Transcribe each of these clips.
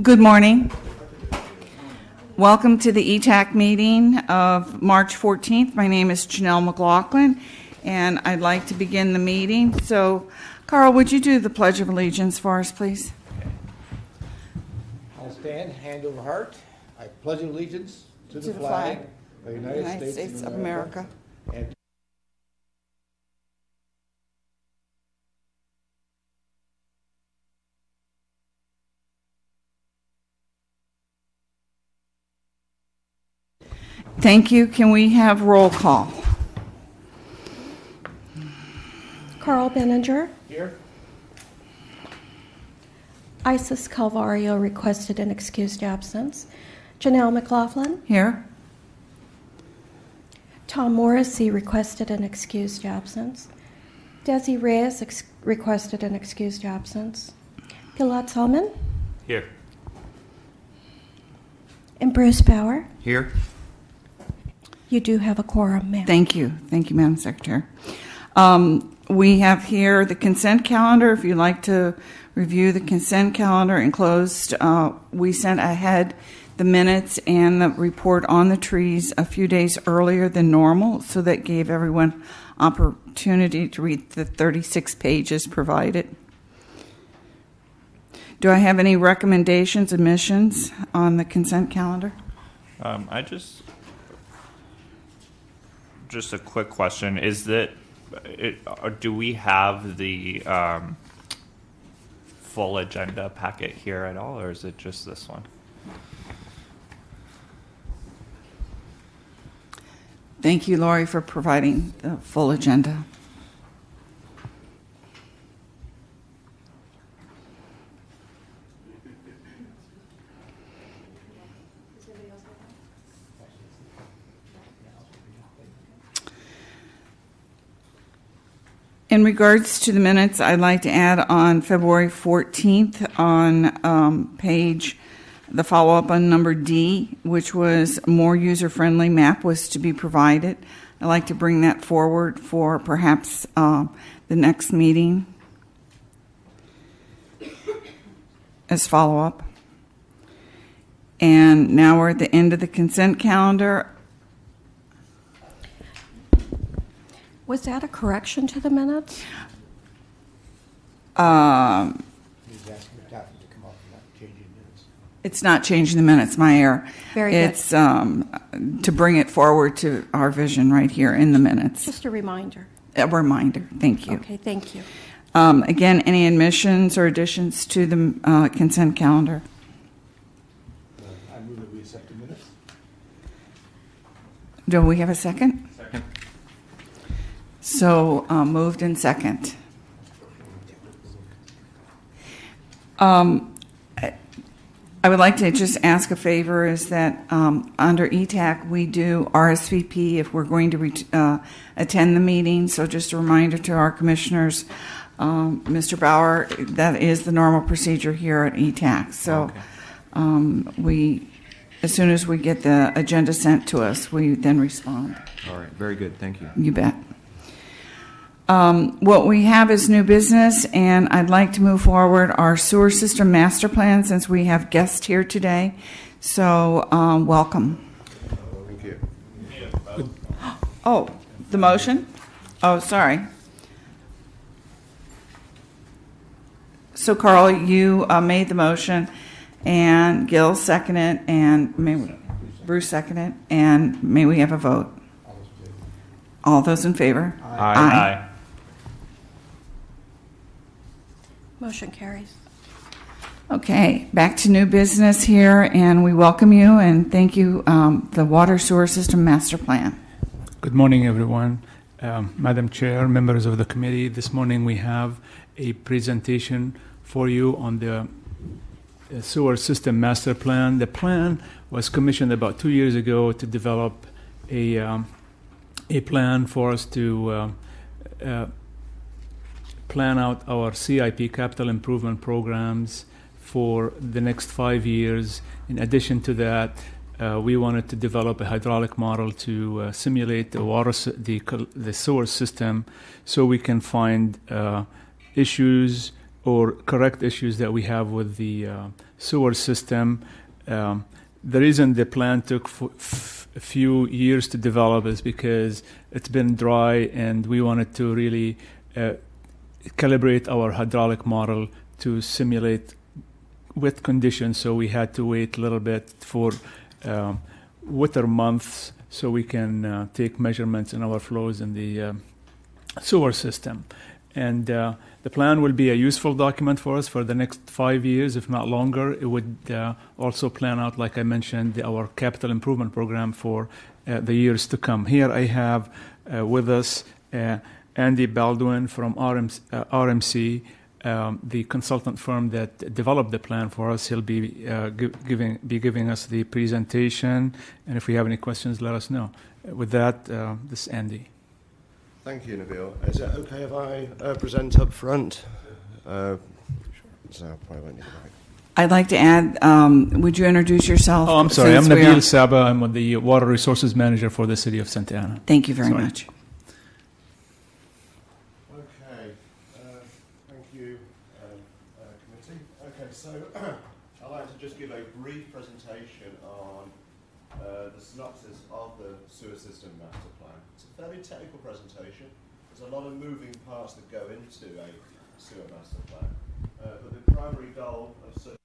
Good morning. Welcome to the ETAC meeting of March 14th. My name is Janelle McLaughlin, and I'd like to begin the meeting. So, Carl, would you do the Pledge of Allegiance for us, please? I'll stand, hand over heart. I pledge allegiance to the flag of the United States of America. And Thank you. Can we have roll call? Carl Benninger. here. Isis Calvario requested an excused absence. Janelle McLaughlin. Here. Tom Morrissey requested an excused absence. Desi Reyes requested an excused absence. Gilad Salman. Here. And Bruce Bauer. Here. You do have a quorum, ma'am. Thank you. Thank you, Madam Secretary. We have here the consent calendar. If you'd like to review the consent calendar enclosed, we sent ahead the minutes and the report on the trees a few days earlier than normal, so that gave everyone opportunity to read the 36 pages provided. Do I have any recommendations, omissions on the consent calendar? Just a quick question: is that do we have the full agenda packet here at all, or is it just this one? Thank you, Lori, for providing the full agenda. In regards to the minutes, I'd like to add on February 14th on page, the follow-up on number D, which was more user-friendly map was to be provided. I'd like to bring that forward for perhaps the next meeting as follow-up. And now we're at the end of the consent calendar. Was that a correction to the minutes? He's asking the captain to come up and not changing minutes. It's not changing the minutes, my error. Very good. It's to bring it forward to our vision right here in the minutes. Just a reminder. A reminder. Thank you. Okay, thank you. Again, any admissions or additions to the consent calendar? I move that we accept the minutes. Do we have a second? Second. So moved in second. I would like to just ask a favor, is that under ETAC we do RSVP if we're going to attend the meeting. So just a reminder to our commissioners, Mr. Bauer, that is the normal procedure here at ETAC. So we, as soon as we get the agenda sent to us, we then respond. All right, very good. Thank you. You bet. What we have is new business, and I'd like to move forward our sewer system master plan since we have guests here today. So, welcome. Thank you. Oh, the motion? Oh, sorry. So, Carl, you made the motion, and Gil seconded, and Bruce seconded, and may we have a vote? All those in favor? Aye. Motion carries. Okay, back to new business here, and we welcome you and thank you, the Water Sewer System Master Plan. Good morning, everyone. Madam Chair, members of the committee, this morning we have a presentation for you on the Sewer System Master Plan. The plan was commissioned about 2 years ago to develop a plan for us to plan out our CIP capital improvement programs for the next 5 years. In addition to that, we wanted to develop a hydraulic model to simulate the sewer system, so we can find issues or correct issues that we have with the sewer system. The reason the plan took a few years to develop is because it's been dry, and we wanted to really calibrate our hydraulic model to simulate wet conditions. So we had to wait a little bit for wetter months so we can take measurements in our flows in the sewer system. And the plan will be a useful document for us for the next 5 years, if not longer. It would also plan out, like I mentioned, our capital improvement program for the years to come. Here I have with us Andy Baldwin from RMC, the consultant firm that developed the plan for us. He'll be giving us the presentation, and if we have any questions, let us know. With that, this is Andy. Thank you, Nabil. Is it okay if I present up front? So I probably won't need the mic. I'd like to add, would you introduce yourself? Oh, I'm sorry. I'm since we Nabil are- Saba. I'm the Water Resources Manager for the City of Santa Ana. Thank you very Sorry. much. Okay. Thank you, committee. Okay, so I'd like to just give a brief presentation on the synopsis of the sewer system master plan. It's a very technical presentation. There's a lot of moving parts that go into a sewer master plan. But the primary goal of such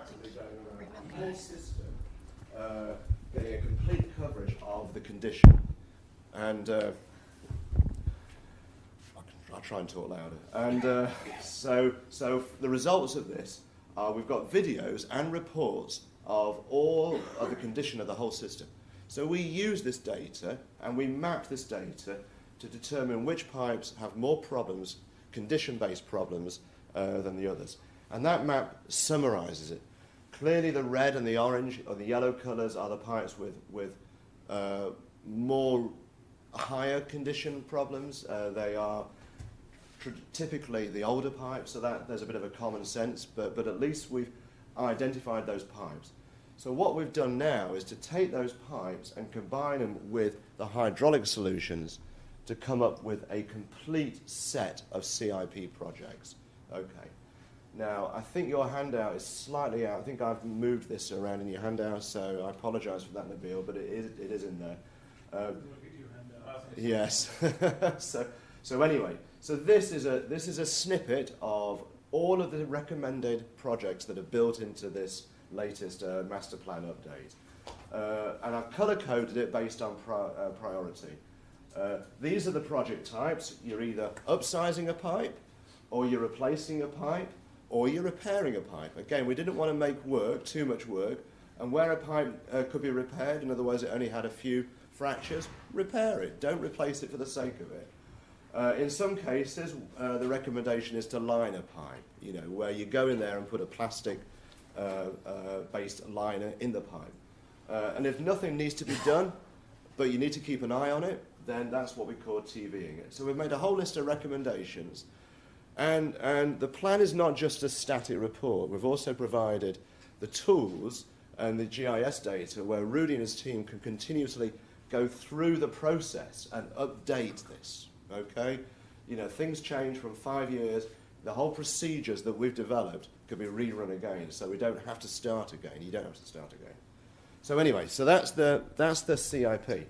actively going around the whole system, getting a complete coverage of the condition. And I'll try and talk louder. And so the results of this are we've got videos and reports of all of the condition of the whole system. So we use this data and we map this data to determine which pipes have more problems, condition-based problems, than the others. And that map summarizes it. Clearly the red and the orange or the yellow colors are the pipes with more higher condition problems. They are typically the older pipes, so that there's a bit of a common sense, but at least we've identified those pipes. So what we've done now is to take those pipes and combine them with the hydraulic solutions to come up with a complete set of CIP projects. Okay. Now, I think your handout is slightly out. I think I've moved this around in your handout, so I apologize for that, Nabil, but it is in there. Yes. So anyway, so this is a snippet of all of the recommended projects that are built into this latest master plan update. And I've color-coded it based on priority. These are the project types. You're either upsizing a pipe, or you're replacing a pipe, or you're repairing a pipe. Again, we didn't want to make too much work, and where a pipe could be repaired, in other words, it only had a few fractures, repair it. Don't replace it for the sake of it. In some cases, the recommendation is to line a pipe, where you go in there and put a plastic based liner in the pipe. And if nothing needs to be done, but you need to keep an eye on it, then that's what we call TVing it. So we've made a whole list of recommendations. And the plan is not just a static report. We've also provided the tools and the GIS data where Rudy and his team can continuously go through the process and update this. Okay? Things change from 5 years. The whole procedures that we've developed could be rerun again, so we don't have to start again. You don't have to start again. So anyway, so that's the CIP.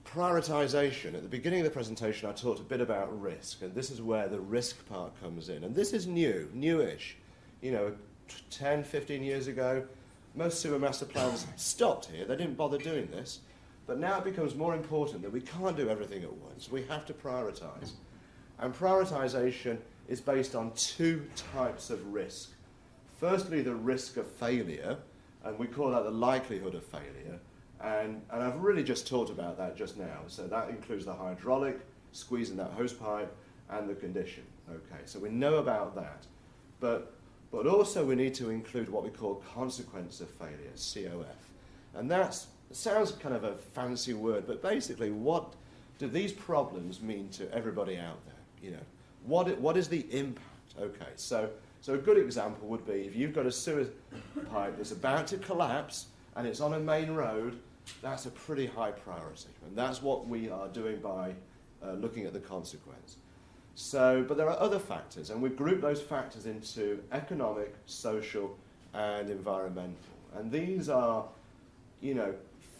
Prioritization. At the beginning of the presentation, I talked a bit about risk, and this is where the risk part comes in. And this is newish. 10, 15 years ago, most sewer master plans stopped here. They didn't bother doing this. But now it becomes more important that we can't do everything at once. We have to prioritize. And prioritization is based on two types of risk. Firstly, the risk of failure, and we call that the likelihood of failure. And I've really just talked about that just now. So that includes the hydraulic, squeezing that hose pipe, and the condition. Okay, so we know about that. But also we need to include what we call consequence of failure, COF. And it sounds kind of a fancy word, but basically what do these problems mean to everybody out there? What is the impact? Okay, so a good example would be if you've got a sewer pipe that's about to collapse and it's on a main road, that's a pretty high priority. And that's what we are doing by looking at the consequence. But there are other factors, and we've grouped those factors into economic, social, and environmental. And these are,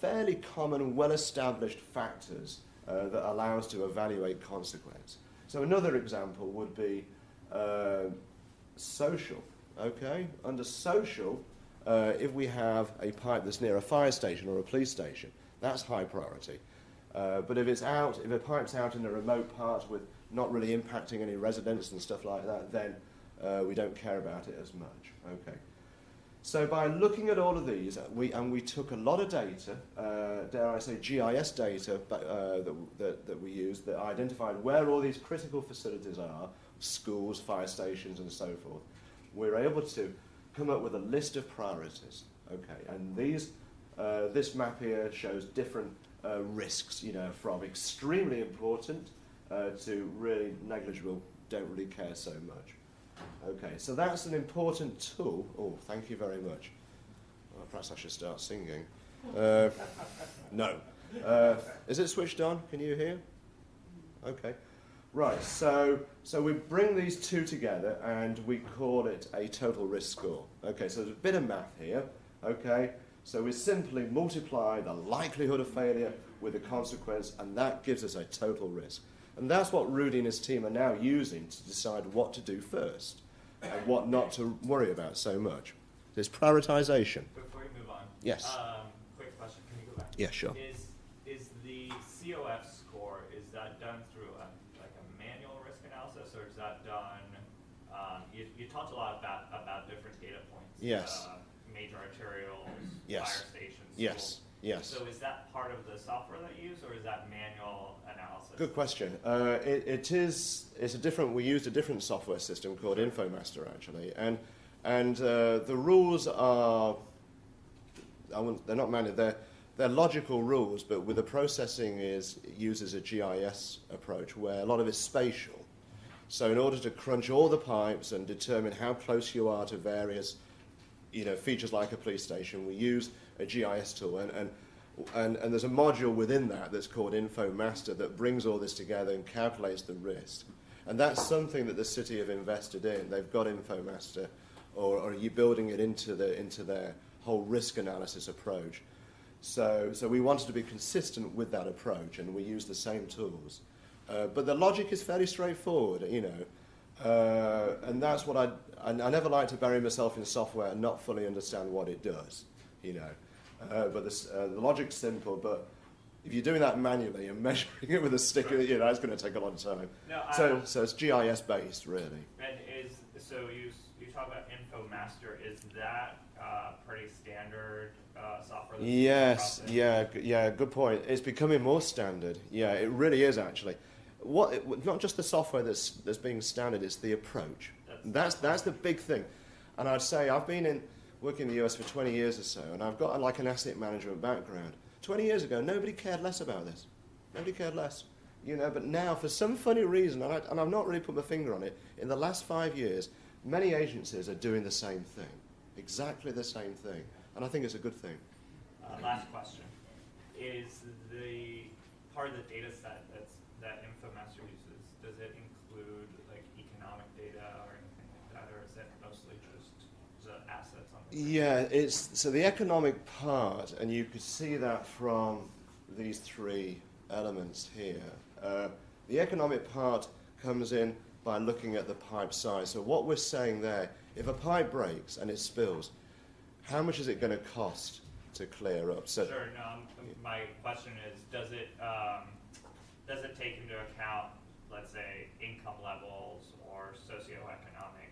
fairly common, well-established factors that allow us to evaluate consequence. So another example would be social. Okay, under social, if we have a pipe that's near a fire station or a police station, that's high priority. But if a pipe's out in a remote part with not really impacting any residents and stuff like that, then we don't care about it as much. Okay. So by looking at all of these, we took a lot of data, dare I say GIS data that we used that identified where all these critical facilities are, schools, fire stations, and so forth. We were able to come up with a list of priorities. Okay, and this map here shows different risks, from extremely important to really negligible, don't really care so much. Okay, so that's an important tool. Oh, thank you very much. Well, perhaps I should start singing. No. Is it switched on? Can you hear? Okay. Right, so we bring these two together and we call it a total risk score. Okay, so there's a bit of math here. Okay, so we simply multiply the likelihood of failure with the consequence, and that gives us a total risk. And that's what Rudy and his team are now using to decide what to do first and what not to worry about so much. It's prioritization. Before we move on, Yes. quick question. Can you go back? Yeah, sure. Is the COF score, is that done through a manual risk analysis, or is that done? You talked a lot about different data points. Yes. Major arterials, Yes. fire stations. Yes. schools. Yes. So is that part of the software that you use, or is that manual analysis? Good question. It's a different. We used a different software system called InfoMaster actually, and the rules are. They're not manual. They're logical rules, but with the processing uses a GIS approach where a lot of it's spatial. So in order to crunch all the pipes and determine how close you are to various, features like a police station, we use a GIS tool, and there's a module within that that's called InfoMaster that brings all this together and calculates the risk. And that's something that the city have invested in. They've got InfoMaster, or are you building it into their whole risk analysis approach? So we wanted to be consistent with that approach, and we use the same tools. But the logic is fairly straightforward, and that's what I never like to bury myself in software and not fully understand what it does, But the logic's simple, but if you're doing that manually and measuring it with a stick, it's going to take a lot of time. No, so it's GIS based, really. And so you talk about InfoMaster. Is that pretty standard software? Yes, yeah, good point. It's becoming more standard. Yeah, it really is actually. Not just the software that's being standard, it's the approach. That's the big thing. And I'd say I've been working in the US for 20 years or so, and I've got an asset management background. 20 years ago, nobody cared less about this. Nobody cared less. But now, for some funny reason, and I've not really put my finger on it, in the last 5 years, many agencies are doing the same thing. Exactly the same thing. And I think it's a good thing. Last question. Is the part of the data set that InfoMaster uses, does it include economic data or anything like that, or is it mostly just the assets on the Yeah, so the economic part, and you could see that from these three elements here. The economic part comes in by looking at the pipe size. So what we're saying there, if a pipe breaks and it spills, how much is it going to cost to clear up? So, sure. No, my question is, does it take into account, let's say, income levels or socioeconomic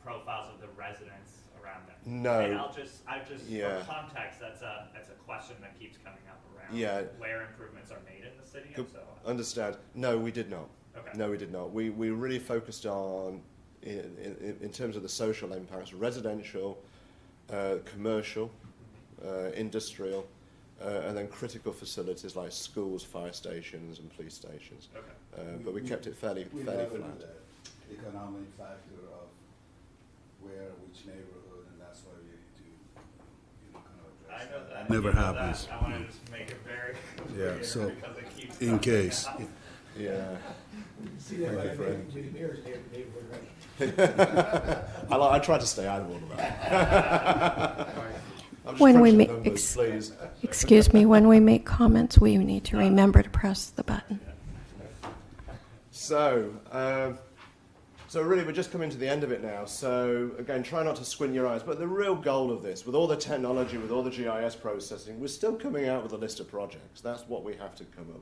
profiles of the residents around them? No. And I'll just Yeah. for context, that's a question that keeps coming up around where improvements are made in the city and so on. Understand? No, we did not. Okay. No, we did not. We really focused on, in terms of the social impacts, residential, commercial, industrial, and then critical facilities like schools, fire stations, and police stations. Okay. But we kept it fairly we flat. never do that economic factor of which neighborhood, and that's why we need to kind of I address know that. Never You know happens. that. I want to just make it very clear Yeah, so because it keeps in coming case. up. Yeah. See that Thank you, by Fred. the mayor's neighborhood, right? I try to stay out of all of that. I'm just When we crunching make numbers, please. Excuse me, when we make comments, we need to remember to press the button. So really, we're just coming to the end of it now. So again, try not to squint your eyes. But the real goal of this, with all the technology, with all the GIS processing, we're still coming out with a list of projects. That's what we have to come up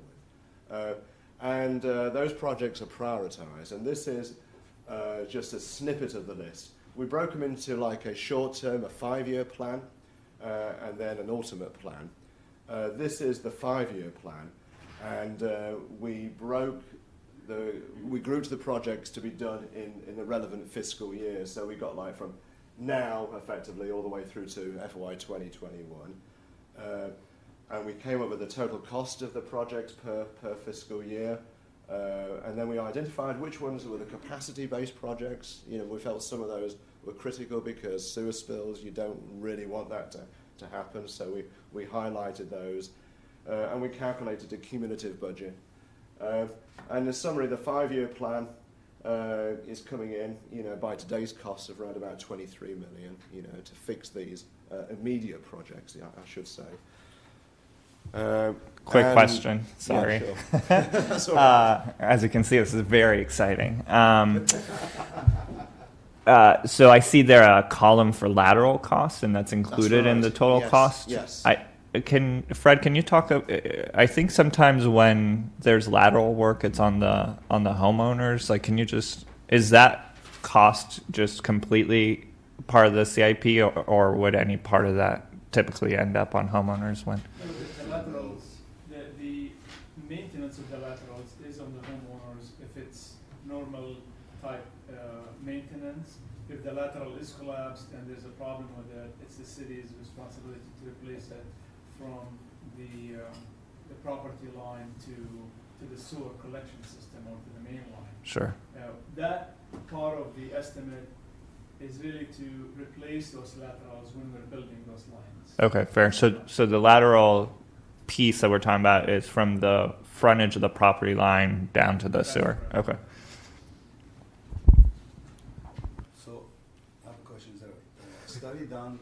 with. And those projects are prioritized. And this is just a snippet of the list. We broke them into a short-term, a 5-year plan, and then an ultimate plan. This is the 5-year plan. And we grouped the projects to be done in the relevant fiscal year. So we got from now, effectively, all the way through to FY 2021. And we came up with the total cost of the projects per fiscal year. And then we identified which ones were the capacity-based projects. We felt some of those were critical because sewer spills, you don't really want that to happen. So we highlighted those. And we calculated a cumulative budget. And in summary, the 5-year plan is coming in, by today's costs of around about 23 million, to fix these immediate projects, I should say. Quick question. Sorry. Yeah, sure. That's all right. As you can see, this is very exciting. So I see there a column for lateral costs, and that's included in the total cost. Yes. Fred, can you talk? I think sometimes when there's lateral work, it's on the homeowners. Like, is that cost just completely part of the CIP, or would any part of that typically end up on homeowners when? The laterals, the maintenance of the laterals is on the homeowners if it's normal type maintenance. If the lateral is collapsed and there's a problem with it, it's the city's responsibility to replace it from the property line to the sewer collection system or to the main line. Sure. That part of the estimate is really to replace those laterals when we're building those lines. Okay, fair. So the lateral piece that we're talking about is from the frontage of the property line down to the sewer. Right. Okay. So, I have a question. Is there a study done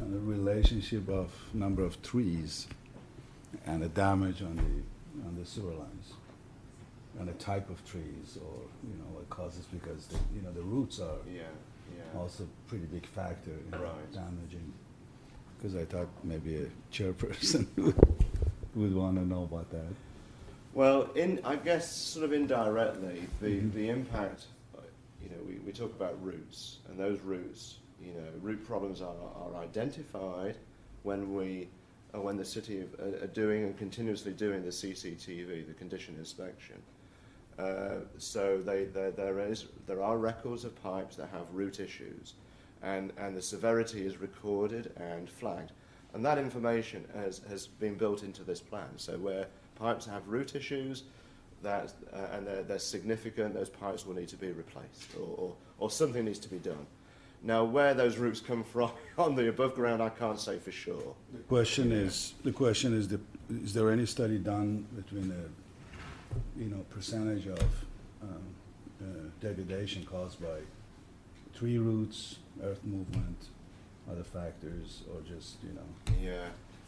on the relationship of number of trees and the damage on the sewer lines, and the type of trees, or what causes, because the roots are also a pretty big factor in damaging. Because I thought maybe a chairperson would want to know about that. Well, I guess sort of indirectly, the impact, we talk about roots, and those roots, root problems are identified when the city are doing and continuously doing the CCTV, the condition inspection. So there are records of pipes that have root issues, and the severity is recorded and flagged. And that information has been built into this plan. So where pipes have root issues, and they're significant, those pipes will need to be replaced, or something needs to be done. Now, where those roots come from on the above ground, I can't say for sure. The question is, is there any study done between the percentage of degradation caused by tree roots, earth movement, other factors, or just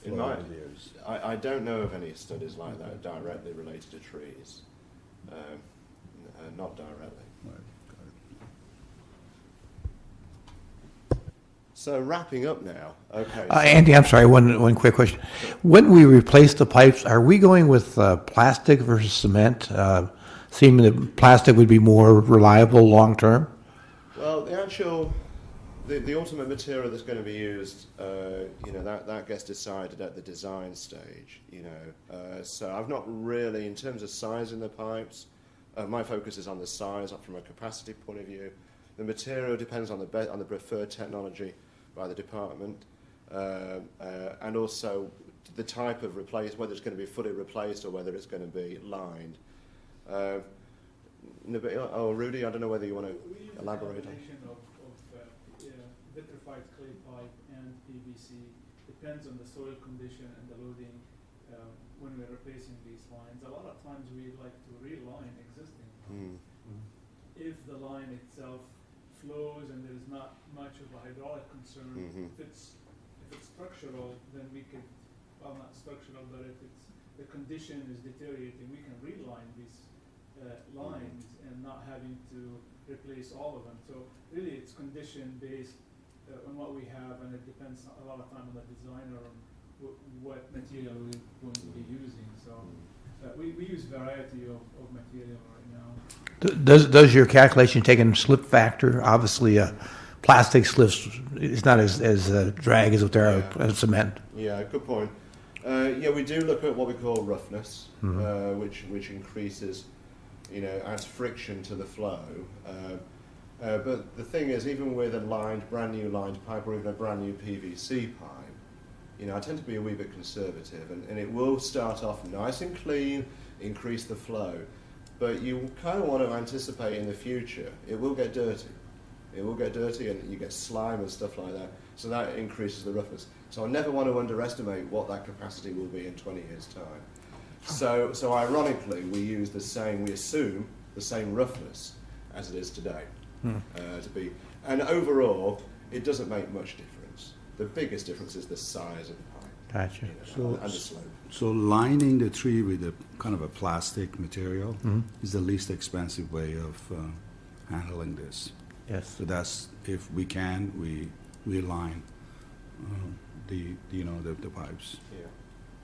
flow over the years? I don't know of any studies like that directly related to trees. Not directly. Right. So wrapping up now. Okay. Andy, I'm sorry. One quick question. When we replace the pipes, are we going with plastic versus cement? Seeming that plastic would be more reliable long term. Well, the ultimate material that's going to be used, that gets decided at the design stage. So I've not really, in terms of size in the pipes, my focus is on the size from a capacity point of view. The material depends on the preferred technology by the department, and also the type of replace, whether it's going to be fully replaced or whether it's going to be lined. Rudy, I don't know whether you want to elaborate on. Vitrified clay pipe and PVC depends on the soil condition and the loading when we're replacing these lines. A lot of times we like to reline existing lines. If the line itself flows and there's not much of a hydraulic concern, if it's structural, then we could, well, not structural, but if the condition is deteriorating, we can reline these lines and not having to replace all of them. So really it's condition based on what we have, and it depends a lot of time on the designer on what material we're going to be using. So we use variety of material right now. Does your calculation take in slip factor? Obviously, plastic slips is not as drag as if there are cement. Yeah, good point. We do look at what we call roughness, which increases, adds friction to the flow. But the thing is, even with a brand new lined pipe, or even a brand new PVC pipe, I tend to be a wee bit conservative, and it will start off nice and clean, increase the flow, but you kind of want to anticipate in the future, it will get dirty. It will get dirty, and you get slime and stuff like that, so that increases the roughness. So I never want to underestimate what that capacity will be in 20 years' time. So ironically, we assume the same roughness as it is today. And overall, it doesn't make much difference. The biggest difference is the size of the pipe. Gotcha. And the slope. So lining the tree with a kind of a plastic material is the least expensive way of handling this. Yes. So that's, if we can, we line the pipes. Yeah.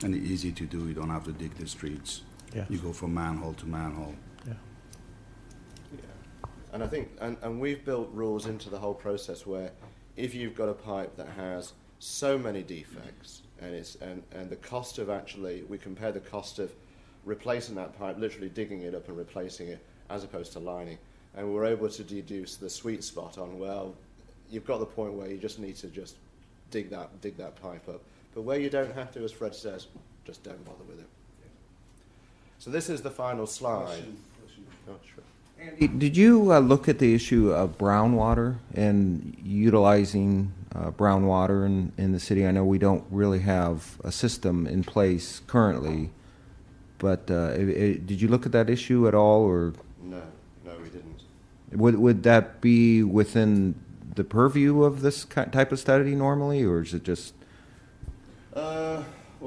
And it's easy to do. You don't have to dig the streets. Yes. You go from manhole to manhole. Yeah. Yeah. And I think, and we've built rules into the whole process where if you've got a pipe that has so many defects, and the cost of actually, we compare the cost of replacing that pipe, literally digging it up and replacing it, as opposed to lining. And we're able to deduce the sweet spot on, well, you've got the point where you just need to just dig that pipe up. But where you don't have to, as Fred says, just don't bother with it. So this is the final slide. Question. Oh, sure. Andy, did you look at the issue of brown water and utilizing brown water in the city? I know we don't really have a system in place currently, but did you look at that issue at all, or No, we didn't. would that be within the purview of this type of study normally, or is it just? Well,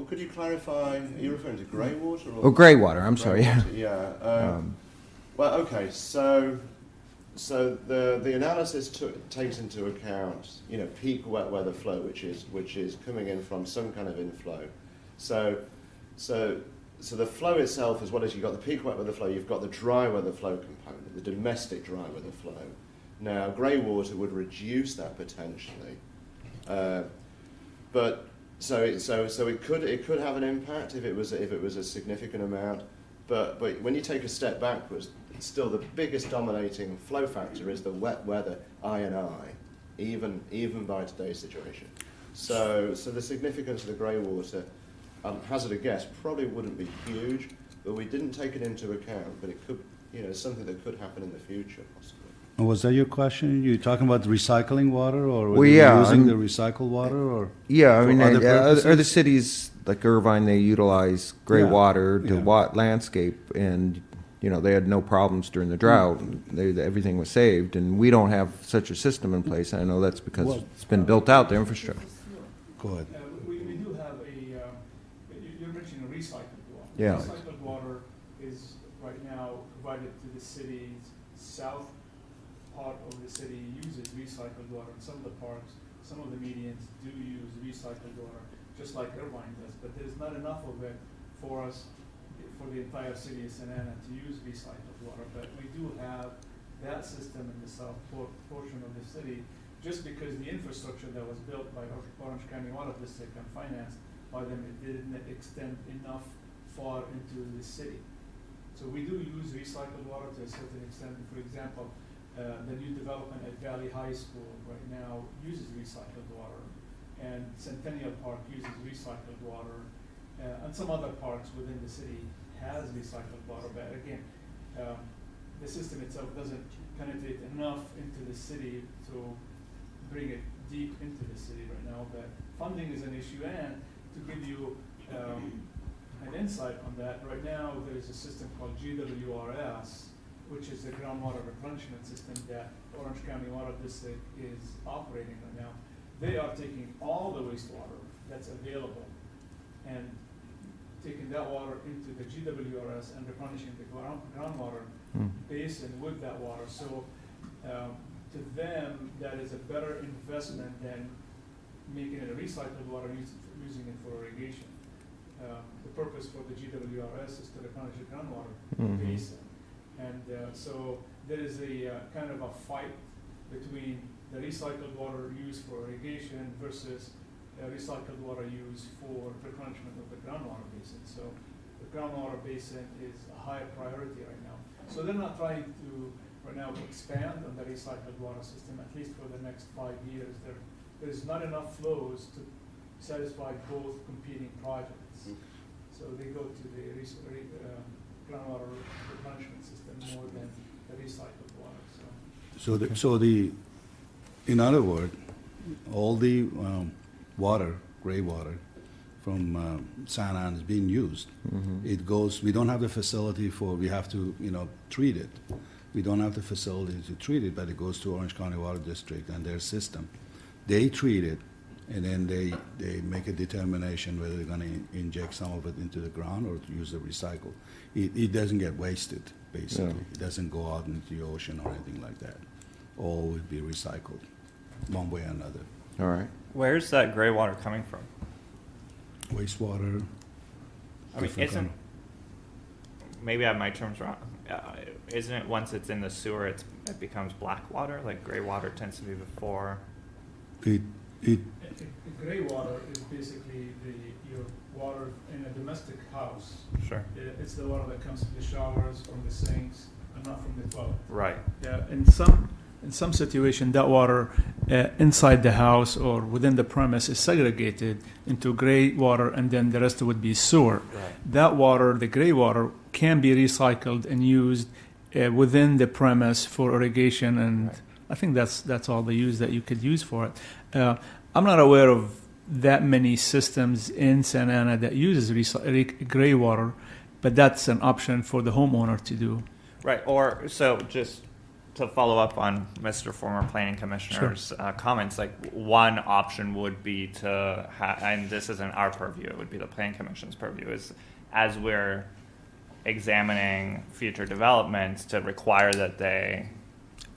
could you clarify? Are you referring to grey water? Or Gray water. I'm sorry. Water? Yeah. Well, okay. So the analysis takes into account, peak wet weather flow, which is coming in from some kind of inflow. So the flow itself, as well as you've got the peak wet weather flow, you've got the dry weather flow component, the domestic dry weather flow. Now, grey water would reduce that potentially, but so it could have an impact if it was a significant amount. But when you take a step backwards, still the biggest dominating flow factor is the wet weather I&I, even by today's situation. So the significance of the grey water, hazard a guess, probably wouldn't be huge, but we didn't take it into account. But it could, something that could happen in the future, possibly. Was that your question? You talking about recycling water, or Well, yeah, using the recycled water, or Yeah, I for mean, other other purposes? cities like Irvine, they utilize gray Yeah, water to yeah. landscape, and they had no problems during the drought. Everything was saved, and we don't have such a system in place. I know that's because Well- it's been built out, the infrastructure. Go ahead. We do have you're mentioning recycled water. Yeah. Recycled water is right now provided to the city's south part of the city uses recycled water. In some of the parks, some of the medians do use recycled water, just like Irvine does, but there's not enough of it for us, for the entire city of Santa Ana to use recycled water. But we do have that system in the south portion of the city, just because the infrastructure that was built by Orange County Water District and financed by them, it didn't extend enough far into the city. So we do use recycled water to a certain extent. For example, the new development at Valley High School right now uses recycled water, and Centennial Park uses recycled water, and some other parks within the city has recycled water. But again, the system itself doesn't penetrate enough into the city to bring it deep into the city right now. But funding is an issue, and to give you an insight on that, right now there is a system called GWRS, which is the groundwater replenishment system that Orange County Water District is operating right now. They are taking all the wastewater that's available and taking that water into the GWRS and replenishing the groundwater basin with that water. So to them, that is a better investment than making it a recycled water, using it for irrigation. The purpose for the GWRS is to replenish the groundwater basin. And so there is a kind of a fight between the recycled water used for irrigation versus recycled water used for replenishment of the groundwater basin. So the groundwater basin is a higher priority right now. So they're not trying to right now expand on the recycled water system, at least for the next 5 years. There's not enough flows to satisfy both competing projects. So they go to the groundwater replenishment system more than the recycled water. So in other words, all the water, gray water, from Santa Ana is being used. It goes. We don't have the facility we have to treat it. We don't have the facility to treat it, but it goes to Orange County Water District and their system. They treat it, and then they make a determination whether they're going to inject some of it into the ground or to use the recycle. It doesn't get wasted, basically. Yeah. It doesn't go out into the ocean or anything like that. all would be recycled, one way or another. All right. Where's that gray water coming from? Wastewater. I mean, different isn't, maybe I have my terms wrong. Isn't it once it's in the sewer, it becomes black water? Like gray water tends to be before. It Gray water is basically your water in a domestic house. Sure. It's the water that comes from the showers, from the sinks, and not from the toilet. Right. Yeah, in some situation, that water inside the house or within the premise is segregated into gray water, and then the rest would be sewer. Right. That water, the gray water, can be recycled and used within the premise for irrigation, and Right. I think that's all the use that you could use for it. I'm not aware of that many systems in Santa Ana that uses gray water, but that's an option for the homeowner to do. Right. Or so just to follow up on Mr. Former Planning Commissioner's comments, like one option would be to, and this isn't our purview, it would be the Planning Commission's purview, is as we're examining future developments to require that they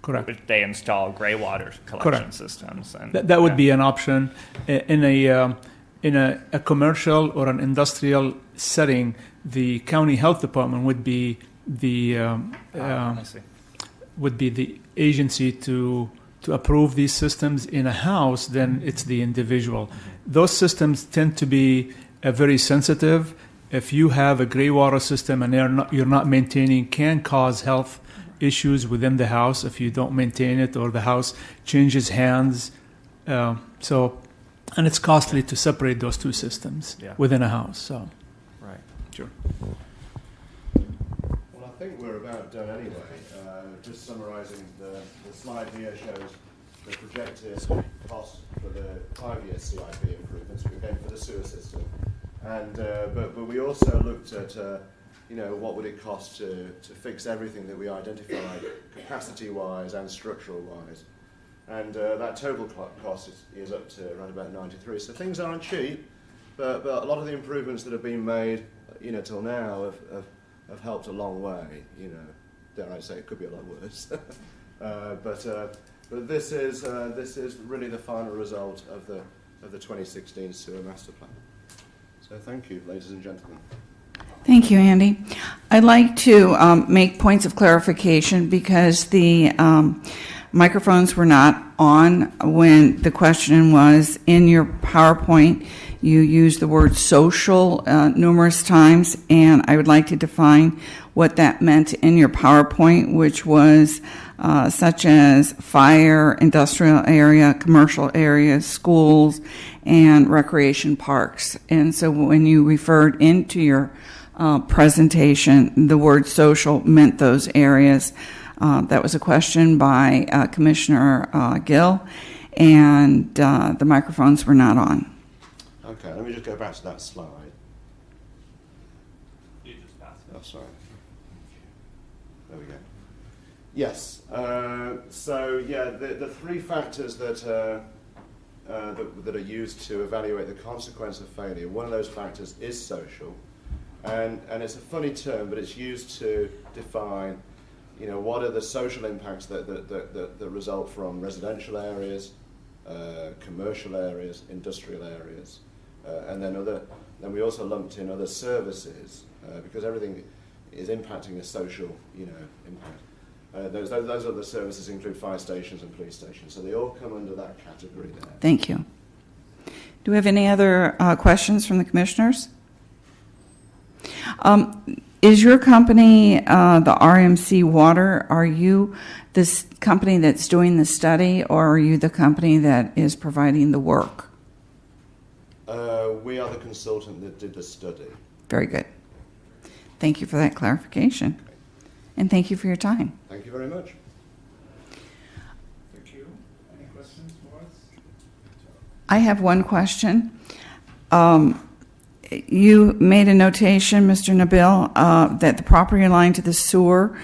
Correct. they install gray water collection Correct. systems. And That would be an option in a commercial or an industrial setting. The county health department would be I see. would be the agency to approve these systems. In a house, then it's the individual. Those systems tend to be very sensitive. If you have a gray water system and you're not maintaining, can cause health issues within the house if you don't maintain it, or the house changes hands. And it's costly to separate those two systems within a house. So, Right. sure. Well, I think we're about done anyway. Just summarising, the slide here shows the projected cost for the 5-year CIP improvements, again for the sewer system. And but we also looked at what would it cost to fix everything that we identified capacity-wise and structural-wise. And that total cost is up to around about 93. So things aren't cheap, but a lot of the improvements that have been made, till now have helped a long way. Dare I say, it could be a lot worse. But this is really the final result of the 2016 sewer master plan. So thank you, ladies and gentlemen. Thank you, Andy. I'd like to make points of clarification because the microphones were not on when the question was in your PowerPoint. You used the word social numerous times, and I would like to define what that meant in your PowerPoint, which was such as fire, industrial area, commercial areas, schools, and recreation parks. And so when you referred into your presentation, the word social meant those areas. That was a question by Commissioner Gill, and the microphones were not on. Okay, let me just go back to that slide. You just passed it. Oh, sorry. There we go. Yes. The three factors that are used to evaluate the consequence of failure. One of those factors is social, and it's a funny term, but it's used to define, what are the social impacts that result from residential areas, commercial areas, industrial areas, and then we also lumped in other services because everything is impacting a social, impact. Those other services include fire stations and police stations, so they all come under that category there. Thank you. Do we have any other questions from the commissioners? Is your company the RMC Water? Are you this company that's doing the study, or are you the company that is providing the work? We are the consultant that did the study. Very good. Thank you for that clarification. And thank you for your time. Thank you very much. Thank you. Any questions for us? I have one question. You made a notation, Mr. Nabil, that the property line to the sewer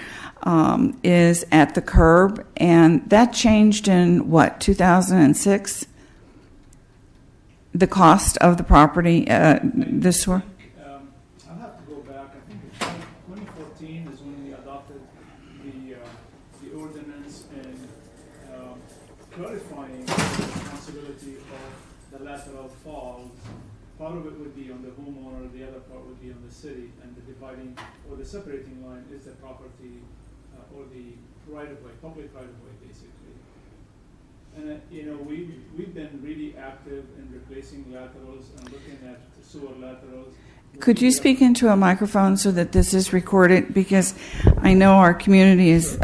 is at the curb, and that changed in, 2006? The cost of the property, the sewer? I'll have to go back. I think 2014 is when we adopted the ordinance, and clarifying the responsibility of the lateral falls. Part of it would be on the homeowner, the other part would be on the city, and the dividing or the separating line is the property or the right-of-way, public right-of-way, basically. And we've been really active in replacing laterals and looking at sewer laterals. Could you speak into a microphone so that this is recorded? Because I know our community is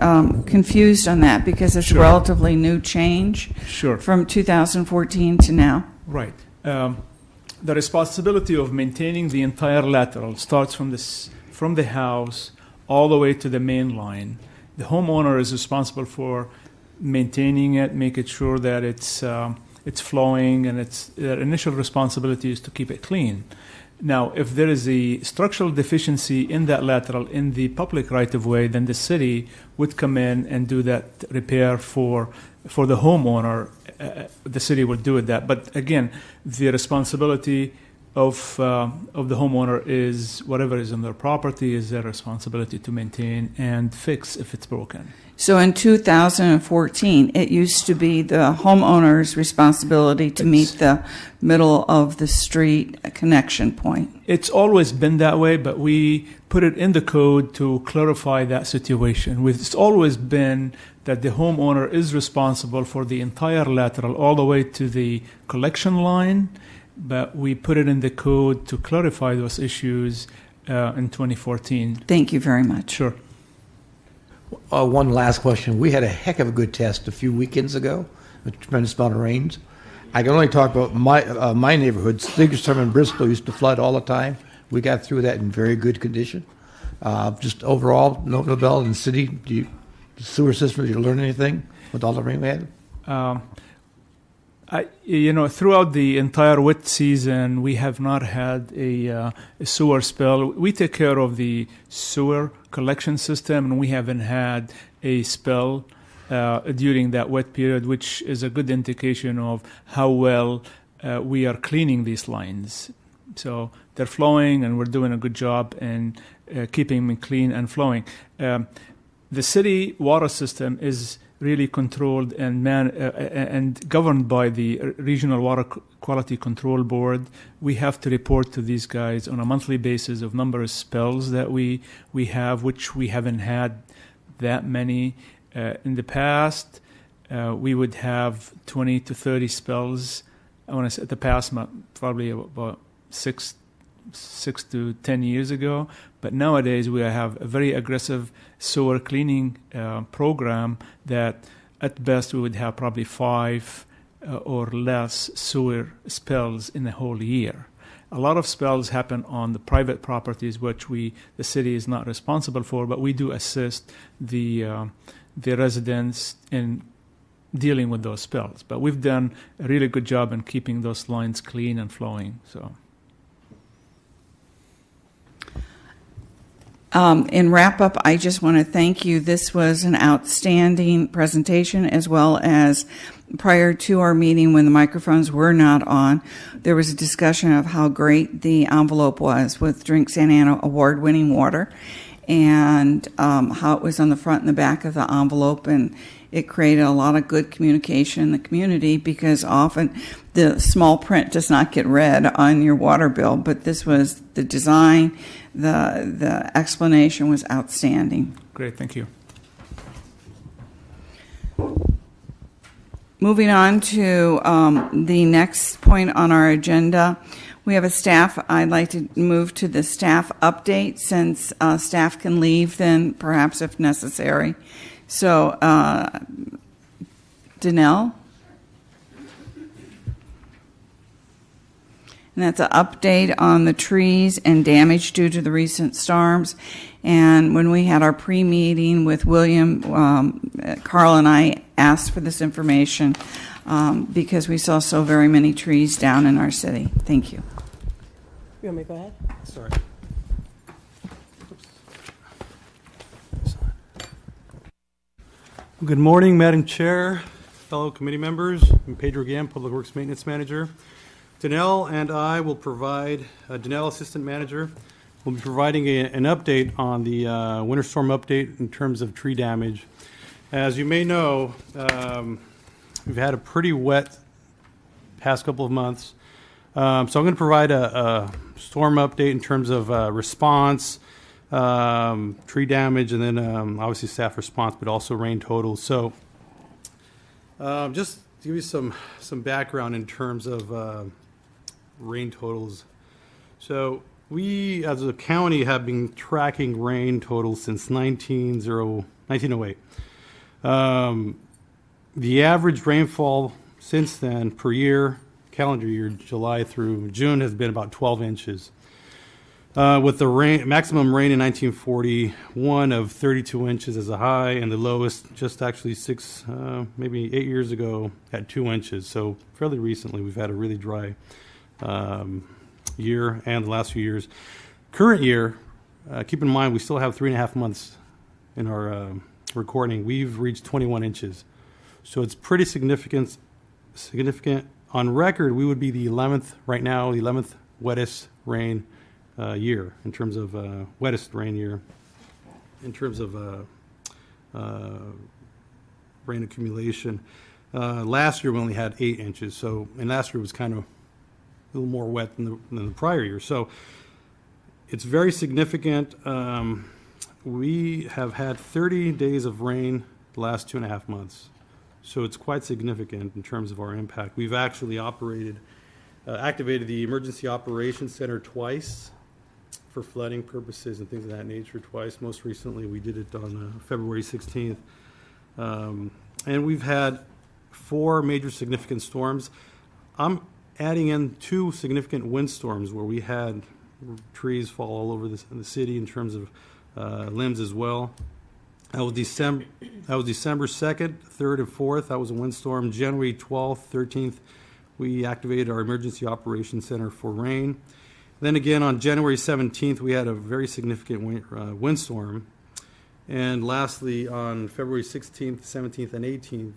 confused on that because it's a relatively new change from 2014 to now. Right. The responsibility of maintaining the entire lateral starts from the house all the way to the main line. The homeowner is responsible for maintaining it, making sure that it's flowing, and their initial responsibility is to keep it clean. Now, if there is a structural deficiency in that lateral in the public right-of-way, then the city would come in and do that repair for the homeowner. The city would do that. But again, the responsibility of the homeowner is whatever is on their property is their responsibility to maintain and fix if it's broken. So in 2014, it used to be the homeowner's responsibility to meet the middle of the street connection point. It's always been that way, but we put it in the code to clarify that situation. It's always been that the homeowner is responsible for the entire lateral all the way to the collection line, but we put it in the code to clarify those issues in 2014. Thank you very much. Sure. One last question. We had a heck of a good test a few weekends ago, a tremendous amount of rains. I can only talk about my neighborhood. Stigerstrom and Bristol used to flood all the time. We got through that in very good condition. Just overall, Nobel and city, the sewer system, did you learn anything with all the rain we had? Throughout the entire wet season, we have not had a sewer spill. We take care of the sewer collection system, and we haven't had a spill during that wet period, which is a good indication of how well we are cleaning these lines. So they're flowing, and we're doing a good job in keeping them clean and flowing. The city water system is really controlled and governed by the Regional Water Quality Control Board. We have to report to these guys on a monthly basis of number of spills that we have, which we haven't had that many. In the past, we would have 20 to 30 spills. I want to say at the past, probably about 6 to 10 years ago. But nowadays, we have a very aggressive sewer cleaning program that at best we would have probably 5 or less sewer spills in a whole year. A lot of spills happen on the private properties, which the city is not responsible for, but we do assist the residents in dealing with those spills. But we've done a really good job in keeping those lines clean and flowing. So. In wrap-up, I just want to thank you. This was an outstanding presentation, as well as prior to our meeting when the microphones were not on, there was a discussion of how great the envelope was with Drink Santa Ana award-winning water, and how it was on the front and the back of the envelope, and it created a lot of good communication in the community, because often the small print does not get read on your water bill, but this was the design, the explanation was outstanding. Great, thank you. Moving on to the next point on our agenda, we have a staff. I'd like to move to the staff update, since staff can leave then, perhaps if necessary. So, Danelle? And that's an update on the trees and damage due to the recent storms. And when we had our pre-meeting with William, Carl and I asked for this information because we saw so very many trees down in our city. Thank you. You want me to go ahead? Sorry. Good morning, Madam Chair, fellow committee members. I'm Pedro Gam, Public Works Maintenance Manager. Danelle and I will provide, Danelle, Assistant Manager, will be providing an update on the winter storm update in terms of tree damage. As you may know, we've had a pretty wet past couple of months. So I'm going to provide a storm update in terms of response, tree damage, and then obviously staff response, but also rain totals. So just to give you some background in terms of rain totals. So we, as a county, have been tracking rain totals since 1908. The average rainfall since then per year, calendar year, July through June, has been about 12 inches. With the maximum rain in 1941 of 32 inches as a high, and the lowest just actually maybe 8 years ago at 2 inches. So fairly recently, we've had a really dry year, and the last few years. Current year, keep in mind we still have 3.5 months in our recording. We've reached 21 inches, so it's pretty significant. On record, we would be the 11th right now, the 11th wettest rain year in terms of wettest rain year in terms of rain accumulation. Last year we only had 8 inches, and last year was kind of a little more wet than the prior year. So it's very significant. We have had 30 days of rain the last 2.5 months. So it's quite significant in terms of our impact. We've actually activated the Emergency Operations Center twice for flooding purposes and things of that nature twice. Most recently, we did it on February 16th. And we've had 4 major significant storms. I'm adding in 2 significant windstorms where we had trees fall all over the city in terms of limbs as well. That was December 2nd, 3rd, and 4th. That was a windstorm. January 12th, 13th, we activated our Emergency Operations Center for rain. Then again, on January 17th, we had a very significant windstorm. And lastly, on February 16th, 17th, and 18th,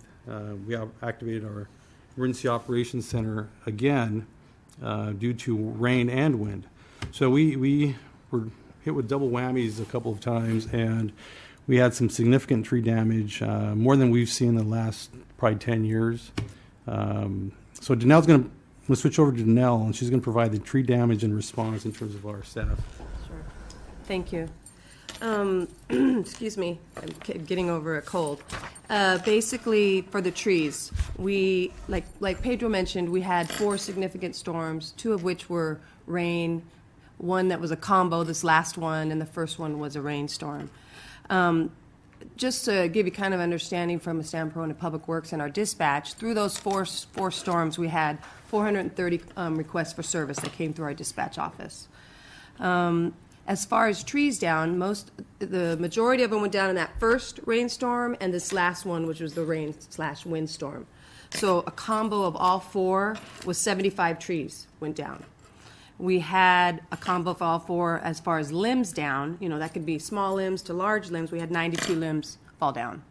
we activated our Emergency Operations Center again due to rain and wind. So we were hit with double whammies a couple of times, and we had some significant tree damage, more than we've seen in the last probably 10 years. So Danelle's going to switch over to Danelle, and she's going to provide the tree damage and response in terms of our staff. Sure. Thank you. Excuse me, I'm getting over a cold. Basically, for the trees, we, like Pedro mentioned, we had 4 significant storms, 2 of which were rain, 1 that was a combo, this last one, and the first one was a rainstorm. Just to give you kind of understanding from a standpoint of Public Works and our dispatch, through those four storms, we had 430 requests for service that came through our dispatch office. As far as trees down, the majority of them went down in that first rainstorm and this last one, which was the rain/windstorm. So a combo of all 4 was 75 trees went down. We had a combo of all 4 as far as limbs down. You know, that could be small limbs to large limbs. We had 92 limbs fall down.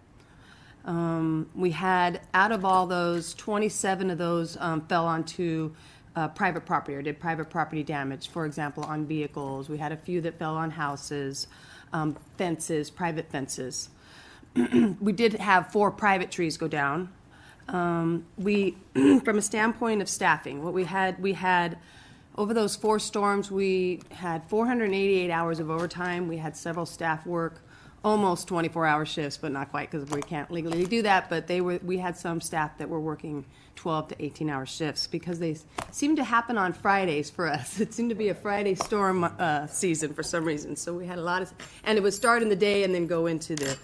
We had, out of all those, 27 of those fell onto private property or did private property damage, for example, on vehicles. We had a few that fell on houses, fences, private fences. We did have 4 private trees go down. From a standpoint of staffing, what we had over those 4 storms, we had 488 hours of overtime. We had several staff work almost 24-hour shifts, but not quite because we can't legally do that. But we had some staff that were working 12 to 18-hour shifts because they seemed to happen on Fridays for us. It seemed to be a Friday storm season for some reason. So we had a lot and it would start in the day and then go into the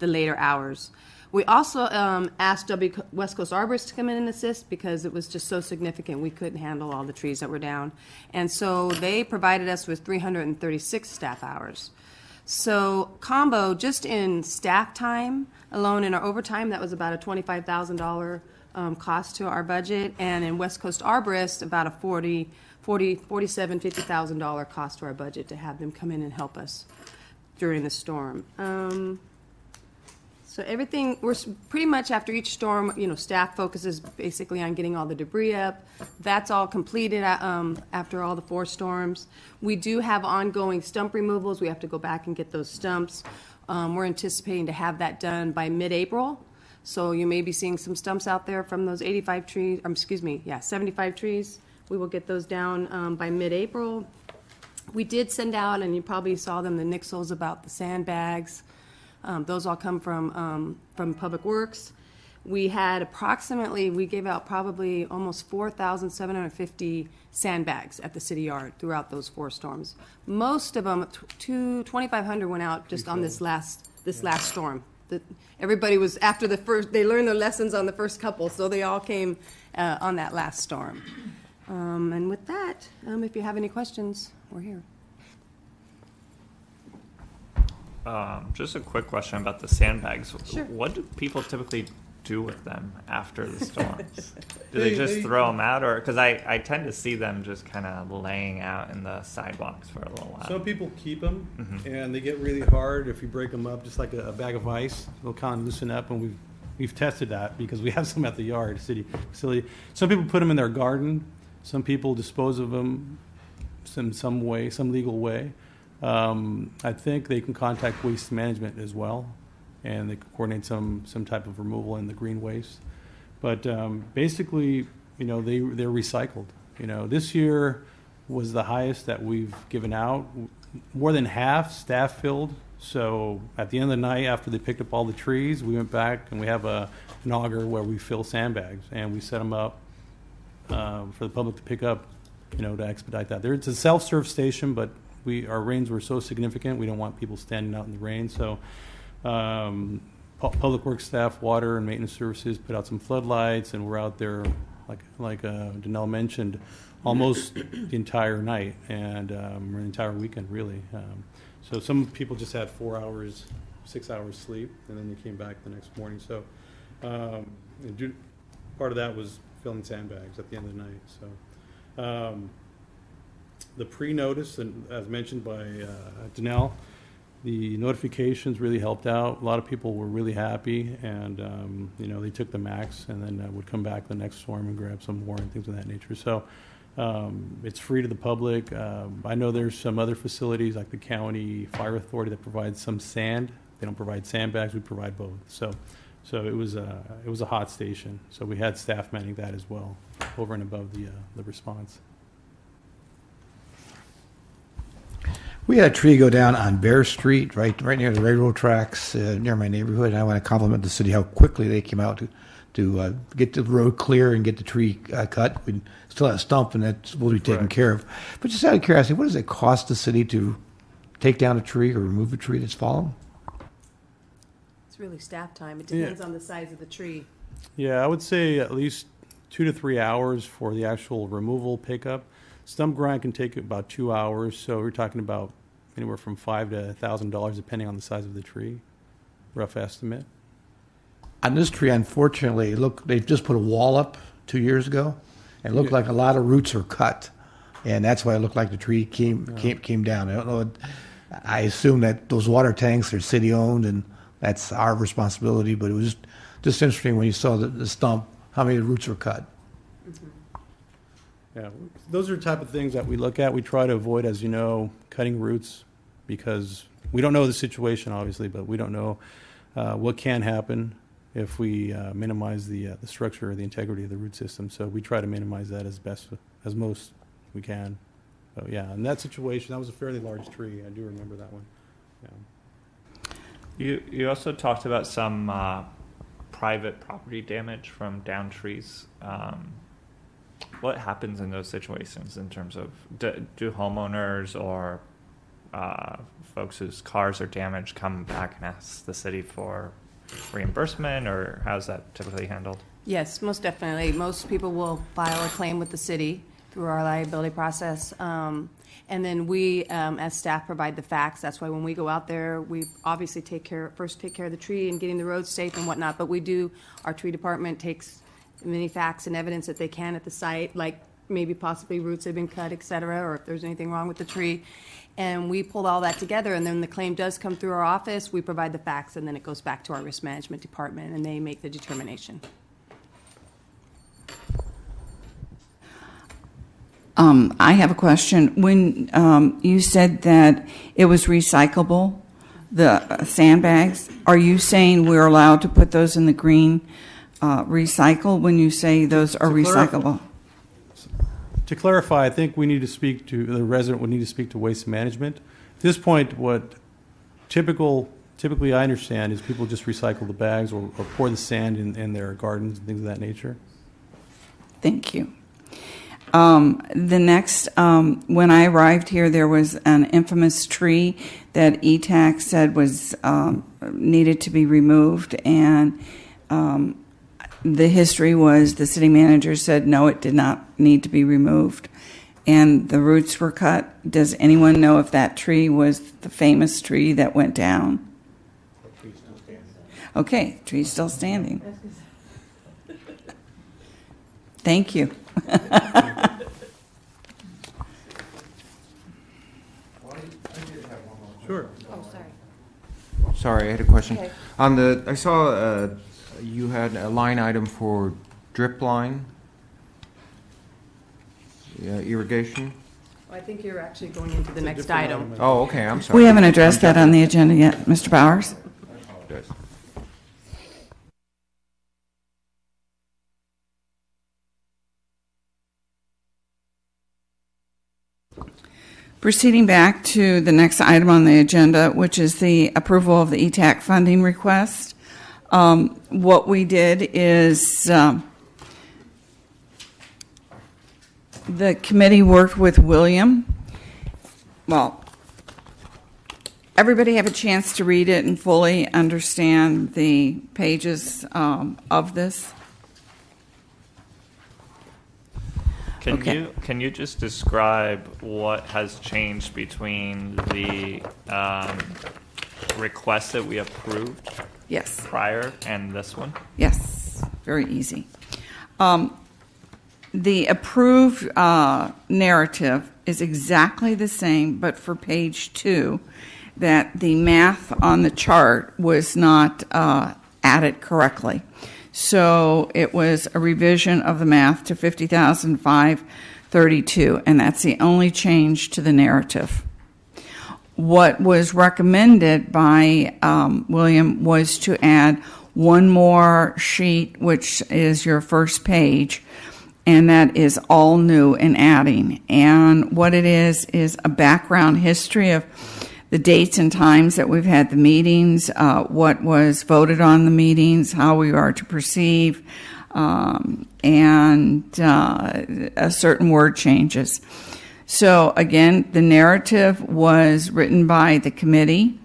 later hours. We also asked West Coast Arborists to come in and assist because it was just so significant we couldn't handle all the trees that were down. And so they provided us with 336 staff hours. So combo, just in staff time alone in our overtime, that was about a $25,000 cost to our budget. And in West Coast Arborists, about a $50,000 cost to our budget to have them come in and help us during the storm. So everything, pretty much after each storm, staff focuses basically on getting all the debris up. That's all completed after all the 4 storms. We do have ongoing stump removals. We have to go back and get those stumps. We're anticipating to have that done by mid-April. So you may be seeing some stumps out there from those 75 trees. We will get those down by mid-April. We did send out, and you probably saw them, the nixles about the sandbags. Those all come from Public Works. We gave out probably almost 4,750 sandbags at the city yard throughout those 4 storms. Most of them, 2,500 went out just on this last storm. Everybody was after the first. They learned their lessons on the first couple, so they all came on that last storm. And with that, if you have any questions, we're here. Just a quick question about the sandbags. Sure. What do people typically do with them after the storms? Do they just throw them out, or because I tend to see them just kind of laying out in the sidewalks for a little while? Some people keep them, and they get really hard if you break them up, just like a bag of ice. They'll kind of loosen up, and we've tested that because we have some at the yard, city facility. Some people put them in their garden. Some people dispose of them some way, some legal way. I think they can contact Waste Management as well, and they can coordinate some type of removal in the green waste. But basically, they're recycled. This year was the highest that we've given out. More than half staff filled. So at the end of the night, after they picked up all the trees, we went back and we have an auger where we fill sandbags, and we set them up for the public to pick up, to expedite that. It's a self-serve station, but our rains were so significant, we don't want people standing out in the rain. So Public Works staff, water and maintenance services put out some floodlights, and we're out there, like Danelle mentioned, almost the entire night and the entire weekend, really. So some people just had 4 hours, 6 hours sleep, and then they came back the next morning. So part of that was filling sandbags at the end of the night. So the pre-notice, and as mentioned by Danelle, the notifications really helped out. A lot of people were really happy, and they took the max, and then would come back the next storm and grab some more and things of that nature. So it's free to the public. I know there's some other facilities like the county fire authority that provides some sand. They don't provide sandbags. We provide both. So it was a hot station. So we had staff manning that as well, over and above the response. We had a tree go down on Bear Street, right near the railroad tracks, near my neighborhood. And I want to compliment the city how quickly they came out to get the road clear and get the tree cut. We still have a stump, and that will be taken care of. But just out of curiosity, what does it cost the city to take down a tree or remove a tree that's fallen? It's really staff time. It depends on the size of the tree. Yeah, I would say at least 2 to 3 hours for the actual removal pickup. Stump grind can take about 2 hours, so we're talking about anywhere from $500 to $1,000 depending on the size of the tree. Rough estimate. On this tree, unfortunately, they've just put a wall up 2 years ago, and it looked like a lot of roots are cut, and that's why it looked like the tree came down. I don't know. I assume that those water tanks are city owned, and that's our responsibility. But it was just interesting when you saw the stump, how many roots were cut. Mm-hmm. Yeah, those are the type of things that we look at. We try to avoid, as you know, cutting roots, because we don't know the situation, obviously, but we don't know what can happen if we minimize the structure or the integrity of the root system. So we try to minimize that as most we can. So yeah, in that situation, that was a fairly large tree. I do remember that one. Yeah. You also talked about some private property damage from downed trees. What happens in those situations in terms of do homeowners or folks whose cars are damaged come back and ask the city for reimbursement, or how's that typically handled? Yes, most definitely. Most people will file a claim with the city through our liability process. And then we, as staff, provide the facts. That's why when we go out there, we obviously take care of the tree and getting the roads safe and whatnot. But our tree department takes many facts and evidence that they can at the site, like maybe possibly roots have been cut, et cetera, or if there's anything wrong with the tree. And we pull all that together, and then the claim does come through our office, we provide the facts, and then it goes back to our risk management department, and they make the determination. I have a question. When you said that it was recyclable, the sandbags, are you saying we're allowed to put those in the green recycle when you say those are recyclable? To clarify, I think we need to speak to, the resident would need to speak to waste management. At this point, what typically I understand is people just recycle the bags or pour the sand in their gardens and things of that nature. Thank you. The next, when I arrived here, there was an infamous tree that ETAC said was needed to be removed, and the history was the city manager said no, it did not need to be removed, and the roots were cut. Does anyone know if that tree was the famous tree that went down? The tree's still standing. Okay, tree's still standing. Thank you. Sure. Oh, sorry. Sorry, I had a question. Okay. On the, I saw you had a line item for drip line irrigation. I think you're actually going into the next item. Oh, okay, I'm sorry. We haven't addressed that on the agenda yet, Mr. Bowers. Apologize. Proceeding back to the next item on the agenda, which is the approval of the ETAC funding request. What we did is the committee worked with William. Well, everybody have a chance to read it and fully understand the pages of this? Can you just describe what has changed between the request that we approved Yes. prior and this one? Yes, very easy. The approved narrative is exactly the same, but for page 2, that the math on the chart was not added correctly. So it was a revision of the math to 50,532, and that's the only change to the narrative. What was recommended by William was to add one more sheet, which is your first page, and that is all new and adding. And what it is a background history of the dates and times that we've had the meetings, what was voted on the meetings, how we are to perceive, and certain word changes. So again, the narrative was written by the committee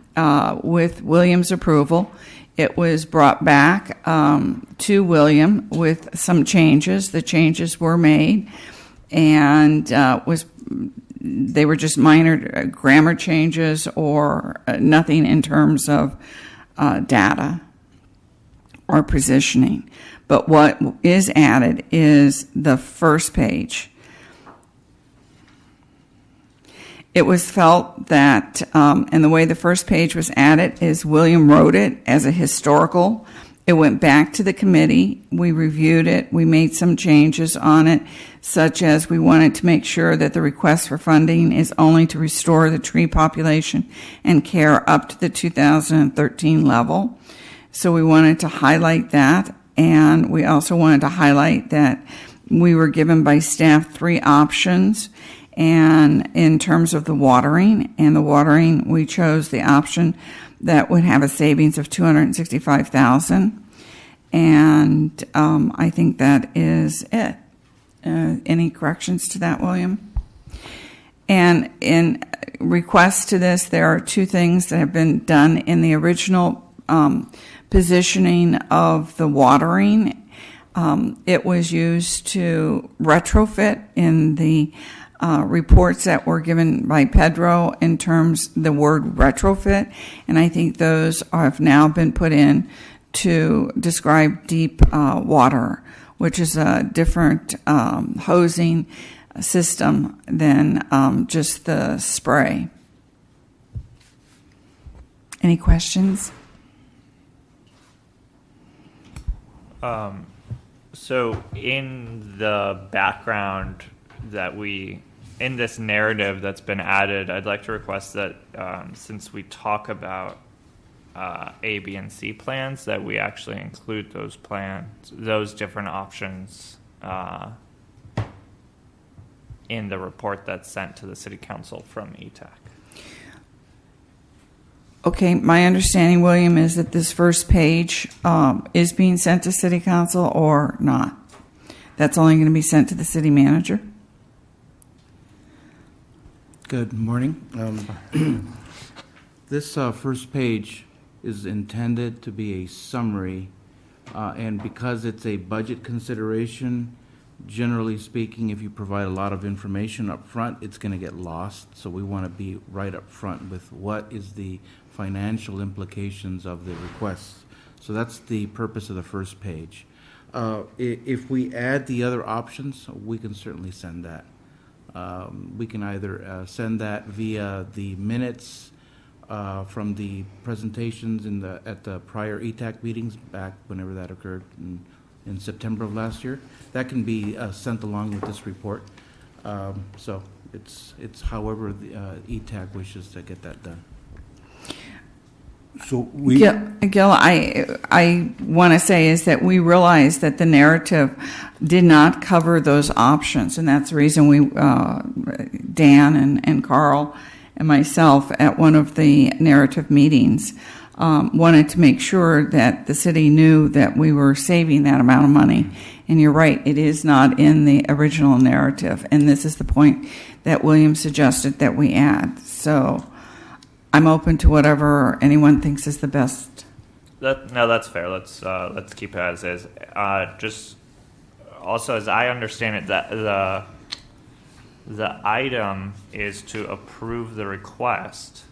with William's approval. It was brought back to William with some changes. The changes were made, and they were just minor grammar changes or nothing in terms of data or positioning. But what is added is the first page. It was felt that, and the way the first page was added is William wrote it as a historical. It went back to the committee. We reviewed it. We made some changes on it, such as we wanted to make sure that the request for funding is only to restore the tree population and care up to the 2013 level. So we wanted to highlight that, and we also wanted to highlight that we were given by staff 3 options. And in terms of the watering, we chose the option that would have a savings of $265,000. And I think that is it. Any corrections to that, William? And in request to this, there are 2 things that have been done in the original positioning of the watering. It was used to retrofit in the reports that were given by Pedro in terms the word retrofit, and I think those have now been put in to describe deep water, which is a different hosing system than just the spray. Any questions? So in the background in this narrative that's been added, I'd like to request that since we talk about A, B, and C plans, that we actually include those plans, those different options in the report that's sent to the City Council from ETAC. Okay, my understanding, William, is that this first page is being sent to City Council or not. That's only going to be sent to the city manager. Good morning. This first page is intended to be a summary, and because it's a budget consideration, generally speaking, if you provide a lot of information up front, it's going to get lost. So we want to be right up front with what is the financial implications of the requests. So that's the purpose of the first page. If we add the other options, we can certainly send that. We can either send that via the minutes from the presentations at the prior ETAC meetings back whenever that occurred in September of last year. That can be sent along with this report. So it's however the ETAC wishes to get that done. So we. Gil, I want to say is that we realize that the narrative did not cover those options, and that's the reason we, Dan and Carl and myself at one of the narrative meetings wanted to make sure that the city knew that we were saving that amount of money. And you're right, it is not in the original narrative, and this is the point that William suggested that we add. So I'm open to whatever anyone thinks is the best. No, that's fair. Let's keep it as is. Just also, as I understand it, that the item is to approve the request,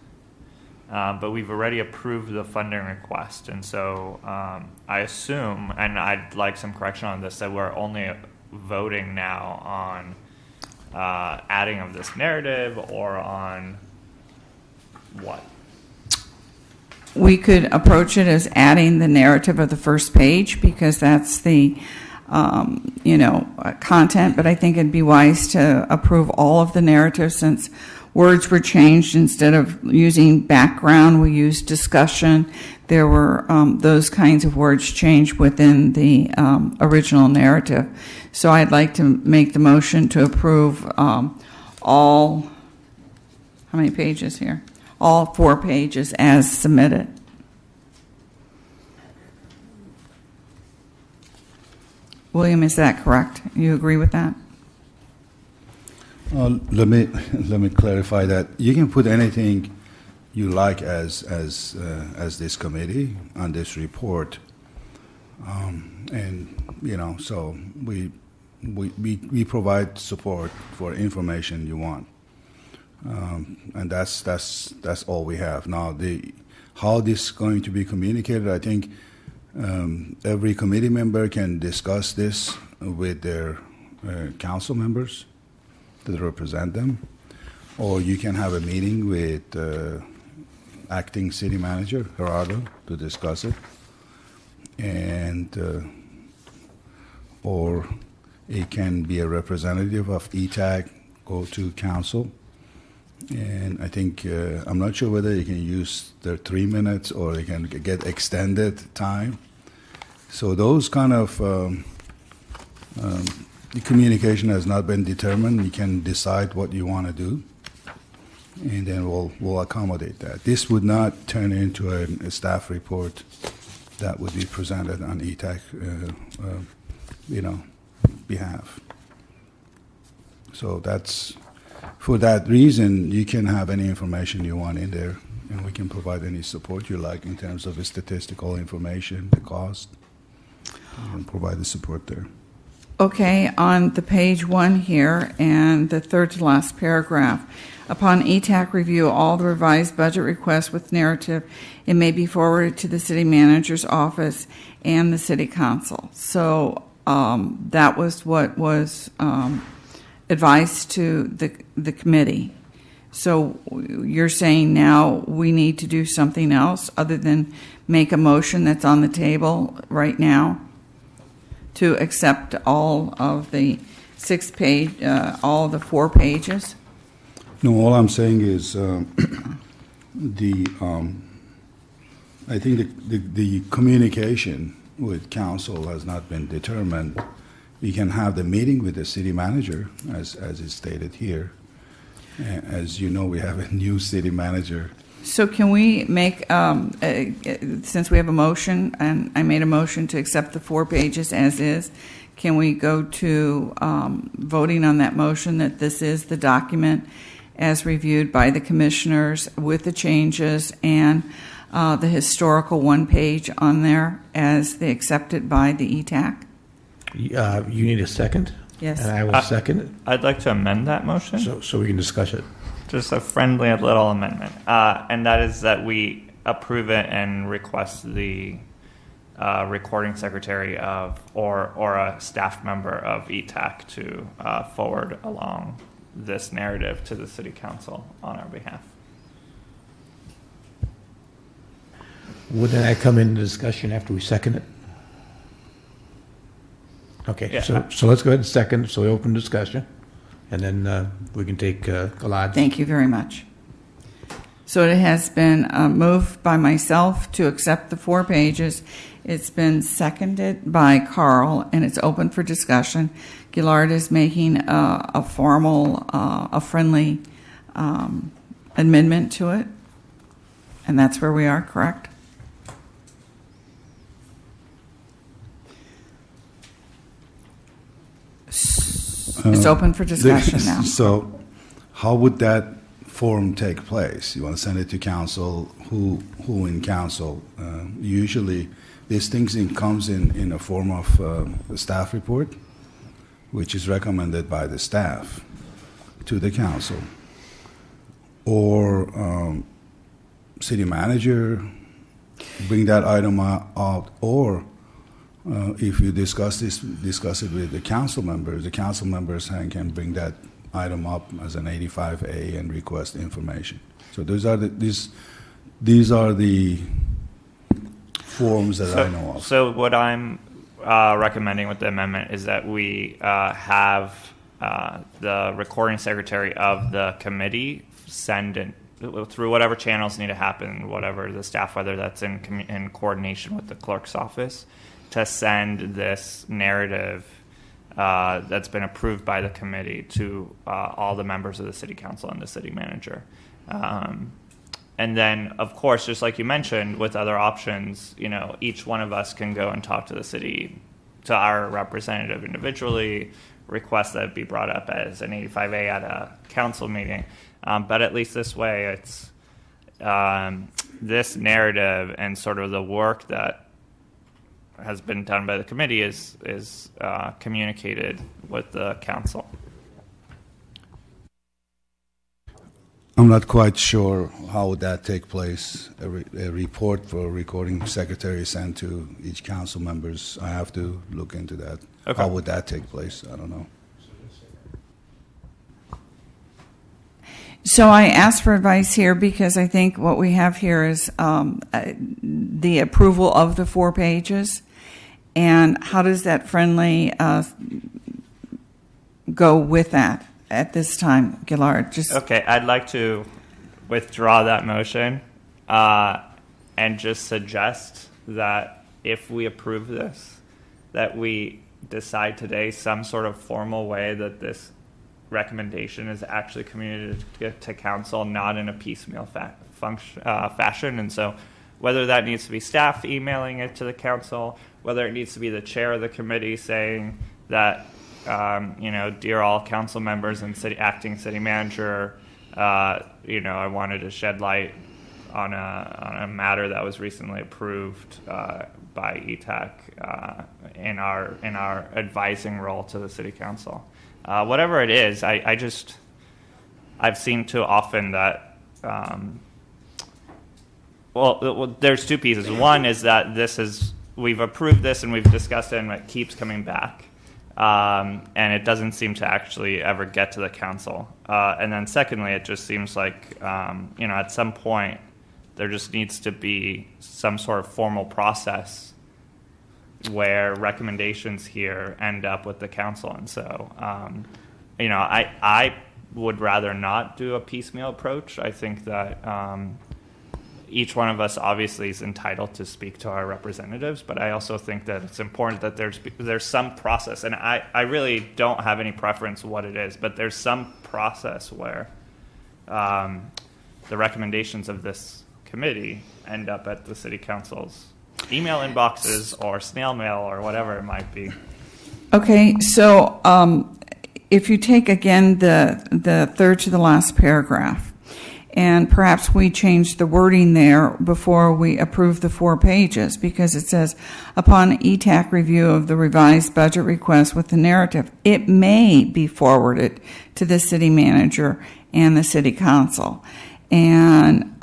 but we've already approved the funding request, and so I assume, and I'd like some correction on this, that we're only voting now on adding of this narrative or on what? We could approach it as adding the narrative of the first page because that's the content, but I think it'd be wise to approve all of the narrative since words were changed. Instead of using background, we used discussion. There were those kinds of words changed within the original narrative. So I'd like to make the motion to approve all, how many pages here? All 4 pages as submitted. William, is that correct? You agree with that? Let me clarify that. You can put anything you like as this committee on this report, and so we provide support for information you want. And that's all we have now. How this is going to be communicated, I think every committee member can discuss this with their council members that represent them, or you can have a meeting with acting city manager Gerardo to discuss it, and or it can be a representative of ETAC go to council. And I think, I'm not sure whether you can use their 3 minutes or they can get extended time. So those kind of the communication has not been determined. You can decide what you want to do, and then we'll accommodate that. This would not turn into a staff report that would be presented on ETAC, behalf. So that's. For that reason, you can have any information you want in there, and we can provide any support you like in terms of the statistical information, the cost, and provide the support there. Okay, on the page 1 here and the third to last paragraph, upon ETAC review all the revised budget requests with narrative, it may be forwarded to the city manager's office and the city council. So that was what was advice to the committee, So you're saying now we need to do something else other than make a motion that's on the table right now to accept all of the 6 page, all the 4 pages? No, all I'm saying is I think the communication with council has not been determined. We can have the meeting with the city manager, as is stated here. As you know, we have a new city manager. So can we make, since we have a motion, and I made a motion to accept the 4 pages as is, can we go to voting on that motion that this is the document as reviewed by the commissioners with the changes and the historical 1 page on there as they accepted by the ETAC? You need a second? Yes. And I will second it, I'd like to amend that motion. so we can discuss it. Just a friendly little amendment, and that is that we approve it and request the recording secretary of or a staff member of ETAC to forward along this narrative to the city council on our behalf. Wouldn't that come into discussion after we second it? Okay, Yeah. so let's go ahead and second, so we open discussion, and then we can take Gilad. Thank you very much. So it has been moved by myself to accept the 4 pages. It's been seconded by Carl, and it's open for discussion. Gillard is making a formal, a friendly amendment to it, and that's where we are, correct? It's open for discussion now. So how would that form take place? You want to send it to council? Who in council? Usually these things comes in a form of a staff report, which is recommended by the staff to the council. Or city manager, bring that item out, or if you discuss it with the council members can bring that item up as an 85A and request information. So these are the forms that I know of. So what I'm recommending with the amendment is that we have the recording secretary of the committee send it through whatever channels need to happen, whatever the staff, whether that's in coordination with the clerk's office, to send this narrative that's been approved by the committee to all the members of the city council and the city manager. And then, of course, just like you mentioned, with other options, each one of us can go and talk to the city, to our representative individually, request that it be brought up as an 85A at a council meeting. But at least this way, it's this narrative and sort of the work that has been done by the committee is communicated with the council. I'm not quite sure how would that take place. A report for a recording secretary sent to each council members. I have to look into that. Okay. How would that take place? I don't know. So I asked for advice here because I think what we have here is the approval of the 4 pages. And how does that friendly go with that at this time, Gillard? Okay, I'd like to withdraw that motion and just suggest that if we approve this, that we decide today some sort of formal way that this recommendation is actually communicated to council, not in a piecemeal fashion. And so whether that needs to be staff emailing it to the council, whether it needs to be the chair of the committee saying that, dear all council members and acting city manager, I wanted to shed light on a matter that was recently approved by ETAC in our advising role to the city council. Whatever it is, I've seen too often that, there's 2 pieces. One is that we've approved this and we've discussed it and it keeps coming back. and it doesn't seem to actually ever get to the council. And then secondly, it just seems like, at some point, there just needs to be some sort of formal process where recommendations here end up with the council. And so, I would rather not do a piecemeal approach. I think that each one of us obviously is entitled to speak to our representatives, but I also think that it's important that there's some process, and I really don't have any preference what it is, but there's some process where the recommendations of this committee end up at the city council's email inboxes or snail mail or whatever it might be. Okay, so if you take again the third to the last paragraph, and perhaps we change the wording there before we approve the 4 pages, because it says, upon ETAC review of the revised budget request with the narrative, it may be forwarded to the city manager and the city council. And,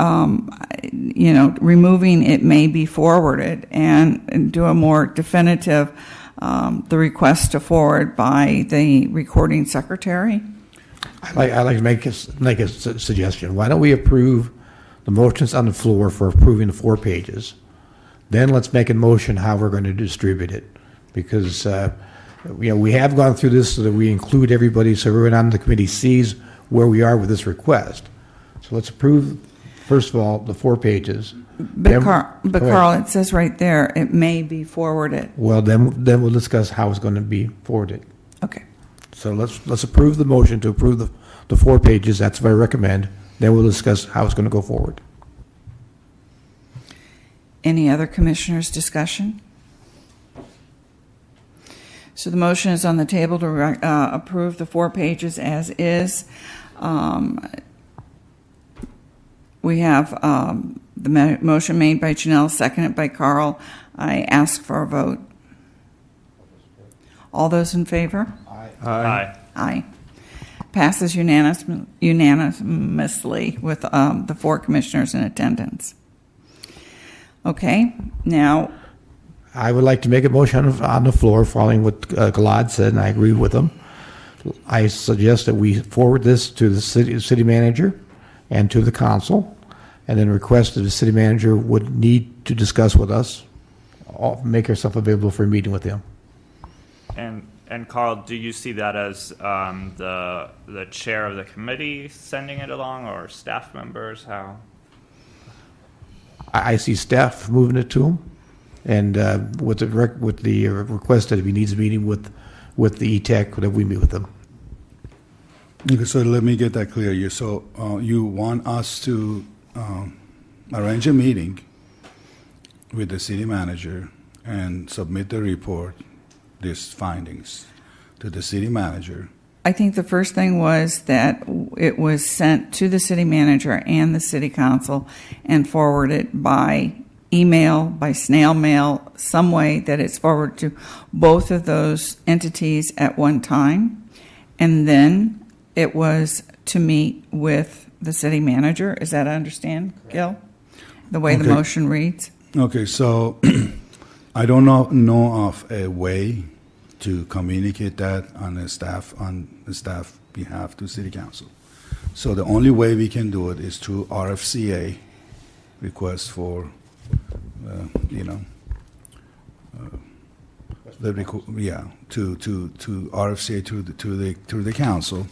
removing it may be forwarded and do a more definitive, the request to forward by the recording secretary. I'd like to make a suggestion. Why don't we approve the motions on the floor for approving the 4 pages? Then let's make a motion how we're going to distribute it. Because, we have gone through this so that we include everybody so everyone on the committee sees where we are with this request. So let's approve, first of all, the 4 pages. But Carl, it says right there, it may be forwarded. Well, then we'll discuss how it's going to be forwarded. Okay. So let's approve the motion to approve the 4 pages. That's what I recommend. Then we'll discuss how it's going to go forward. Any other commissioners' discussion? So the motion is on the table to approve the 4 pages as is. We have the motion made by Janelle, seconded by Carl. I ask for a vote. All those in favor? Aye. Aye. Passes unanimously with the 4 commissioners in attendance. Okay, now. I would like to make a motion on the floor following what Gilad said, and I agree with him. I suggest that we forward this to the city manager and to the council, and then request that the city manager would need to discuss with us, make herself available for a meeting with him. And Carl, do you see that as the chair of the committee sending it along, or staff members? How? I see staff moving it to him, and with the request that if he needs a meeting with the ETAC, that we meet with them. Okay, so let me get that clear. You want us to arrange a meeting with the city manager and submit the report, these findings, to the city manager. I think the first thing was that it was sent to the city manager and the city council and forwarded by email, by snail mail, some way that it's forwarded to both of those entities at one time. And then it was to meet with the city manager. Is that I understand, Gil? The way the motion reads? Okay, so I don't know of a way to communicate that on the staff behalf to city council. So the only way we can do it is through RFCA, request for, to RFCA to the council.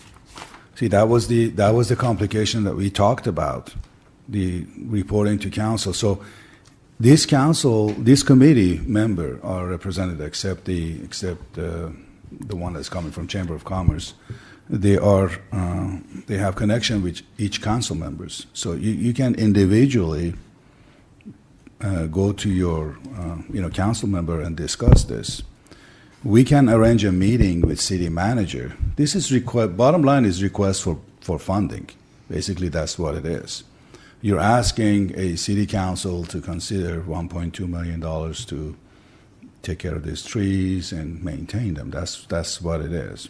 See, that was the complication that we talked about, the reporting to council. So this committee member are represented, except the one that's coming from Chamber of Commerce. They have connection with each council members. So you can individually go to your council member and discuss this. We can arrange a meeting with city manager. This is bottom line is request for funding. Basically, that's what it is. You're asking a city council to consider $1.2 million to take care of these trees and maintain them. That's what it is.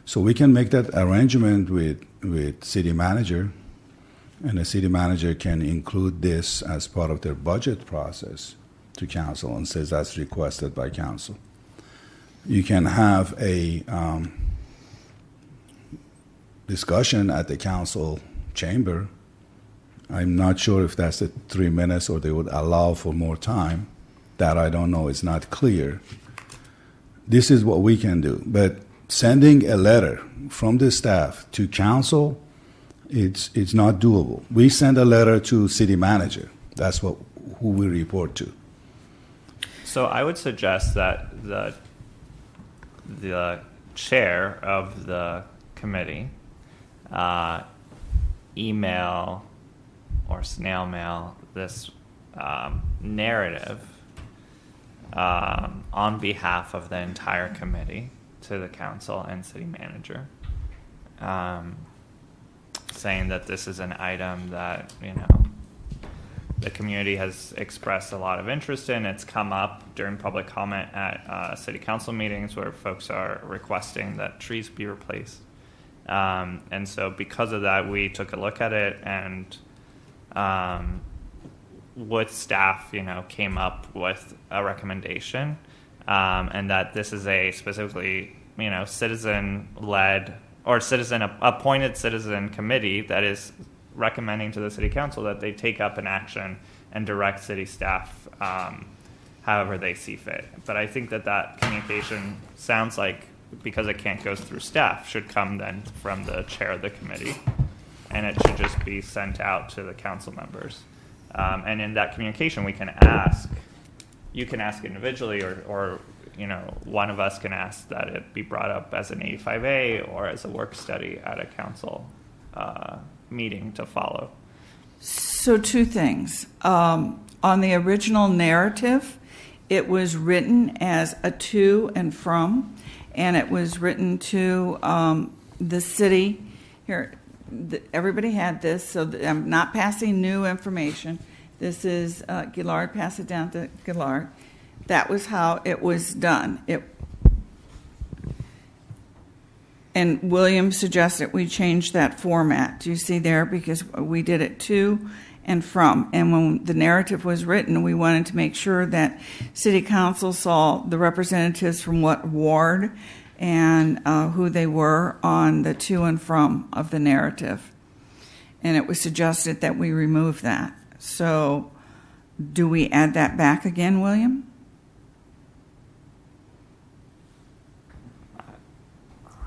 So we can make that arrangement with city manager, and the city manager can include this as part of their budget process to council and says that's requested by council. you can have a discussion at the council chamber. I'm not sure if that's the 3 minutes or they would allow for more time. That I don't know. It's not clear. This is what we can do. But sending a letter from the staff to council, it's not doable. We send a letter to city manager. That's who we report to. So I would suggest that the chair of the committee email or snail mail this narrative on behalf of the entire committee to the council and city manager, saying that this is an item that, the community has expressed a lot of interest in. It's come up during public comment at city council meetings where folks are requesting that trees be replaced. And so because of that, we took a look at it and with staff, came up with a recommendation, and that this is a specifically, citizen-led or appointed citizen committee that is recommending to the city council that they take up an action and direct city staff however they see fit. But I think that communication sounds like, because it can't go through staff, should come then from the chair of the committee, and it should just be sent out to the council members. And in that communication, you can ask individually, or one of us can ask that it be brought up as an 85A or as a work study at a council meeting to follow. So 2 things. On the original narrative, it was written as a to and from, and it was written to the city. Here, everybody had this, so I'm not passing new information. This is Gillard, pass it down to Gillard. That was how it was done. And William suggested we change that format. Do you see there? Because we did it to and from. And when the narrative was written, we wanted to make sure that city council saw the representatives from what ward and who they were on the to and from of the narrative. And it was suggested that we remove that. So do we add that back again, William?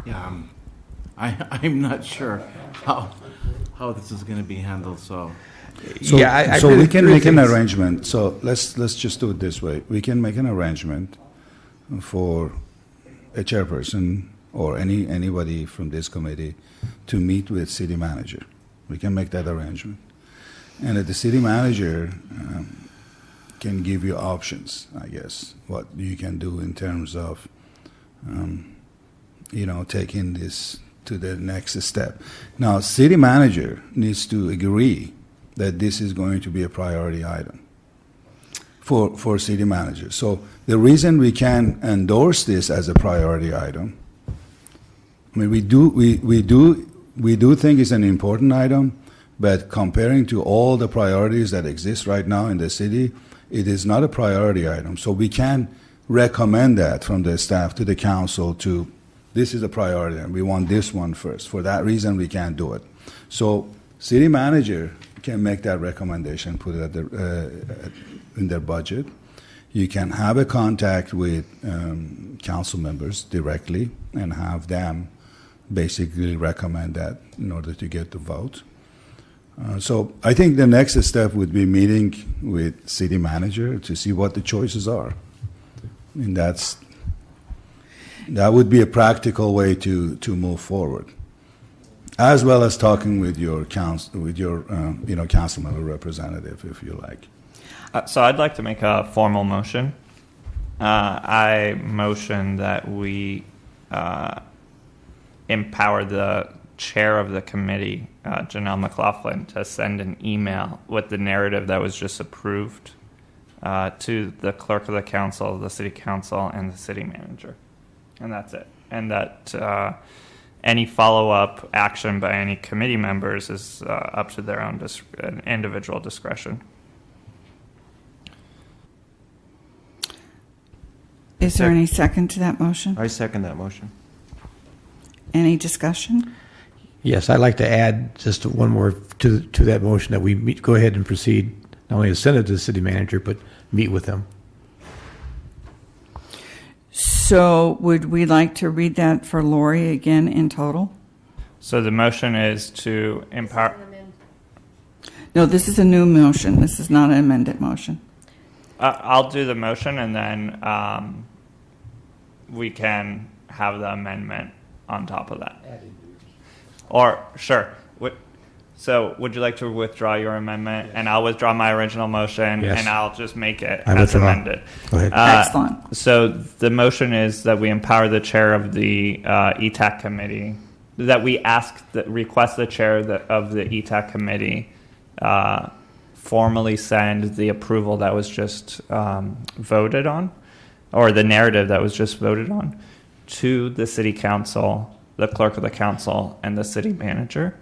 Yeah, I'm not sure how this is going to be handled. So we can make an arrangement. So let's just do it this way. We can make an arrangement for a chairperson or anybody from this committee to meet with city manager. We can make that arrangement, and the city manager can give you options, I guess, what you can do in terms of taking this to the next step. Now, city manager needs to agree that this is going to be a priority item for city manager. So the reason we can endorse this as a priority item, I mean, we do think it's an important item, but comparing to all the priorities that exist right now in the city, it is not a priority item. So we can recommend that from the staff to the council to, this is a priority and we want this one first. For that reason, we can't do it. So city manager can make that recommendation, put it in their budget. You can have a contact with council members directly and have them basically recommend that in order to get the vote. So I think the next step would be meeting with city manager to see what the choices are. I mean, that would be a practical way to move forward, as well as talking with your council member representative, if you like. So I'd like to make a formal motion. I motion that we empower the chair of the committee, Janelle McLaughlin, to send an email with the narrative that was just approved to the clerk of the council, the city council, and the city manager. And that's it. And that any follow-up action by any committee members is up to their own individual discretion. Is there any second to that motion? I second that motion. Any discussion? Yes, I'd like to add just one more to that motion that we go ahead and proceed, not only to send it to the city manager, but meet with him. So would we like to read that for Lori again in total? So the motion is to empower. No, this is a new motion. This is not an amended motion. I'll do the motion, and then we can have the amendment on top of that. Or, sure. So would you like to withdraw your amendment? Yes. And I'll withdraw my original motion, yes. And I'll just make it I as withdraw. amended. Go ahead. Excellent. So the motion is that we empower the chair of the ETAC committee, that we request the chair of the ETAC committee formally send the approval that was just voted on, or the narrative that was just voted on, to the city council, the clerk of the council, and the city manager.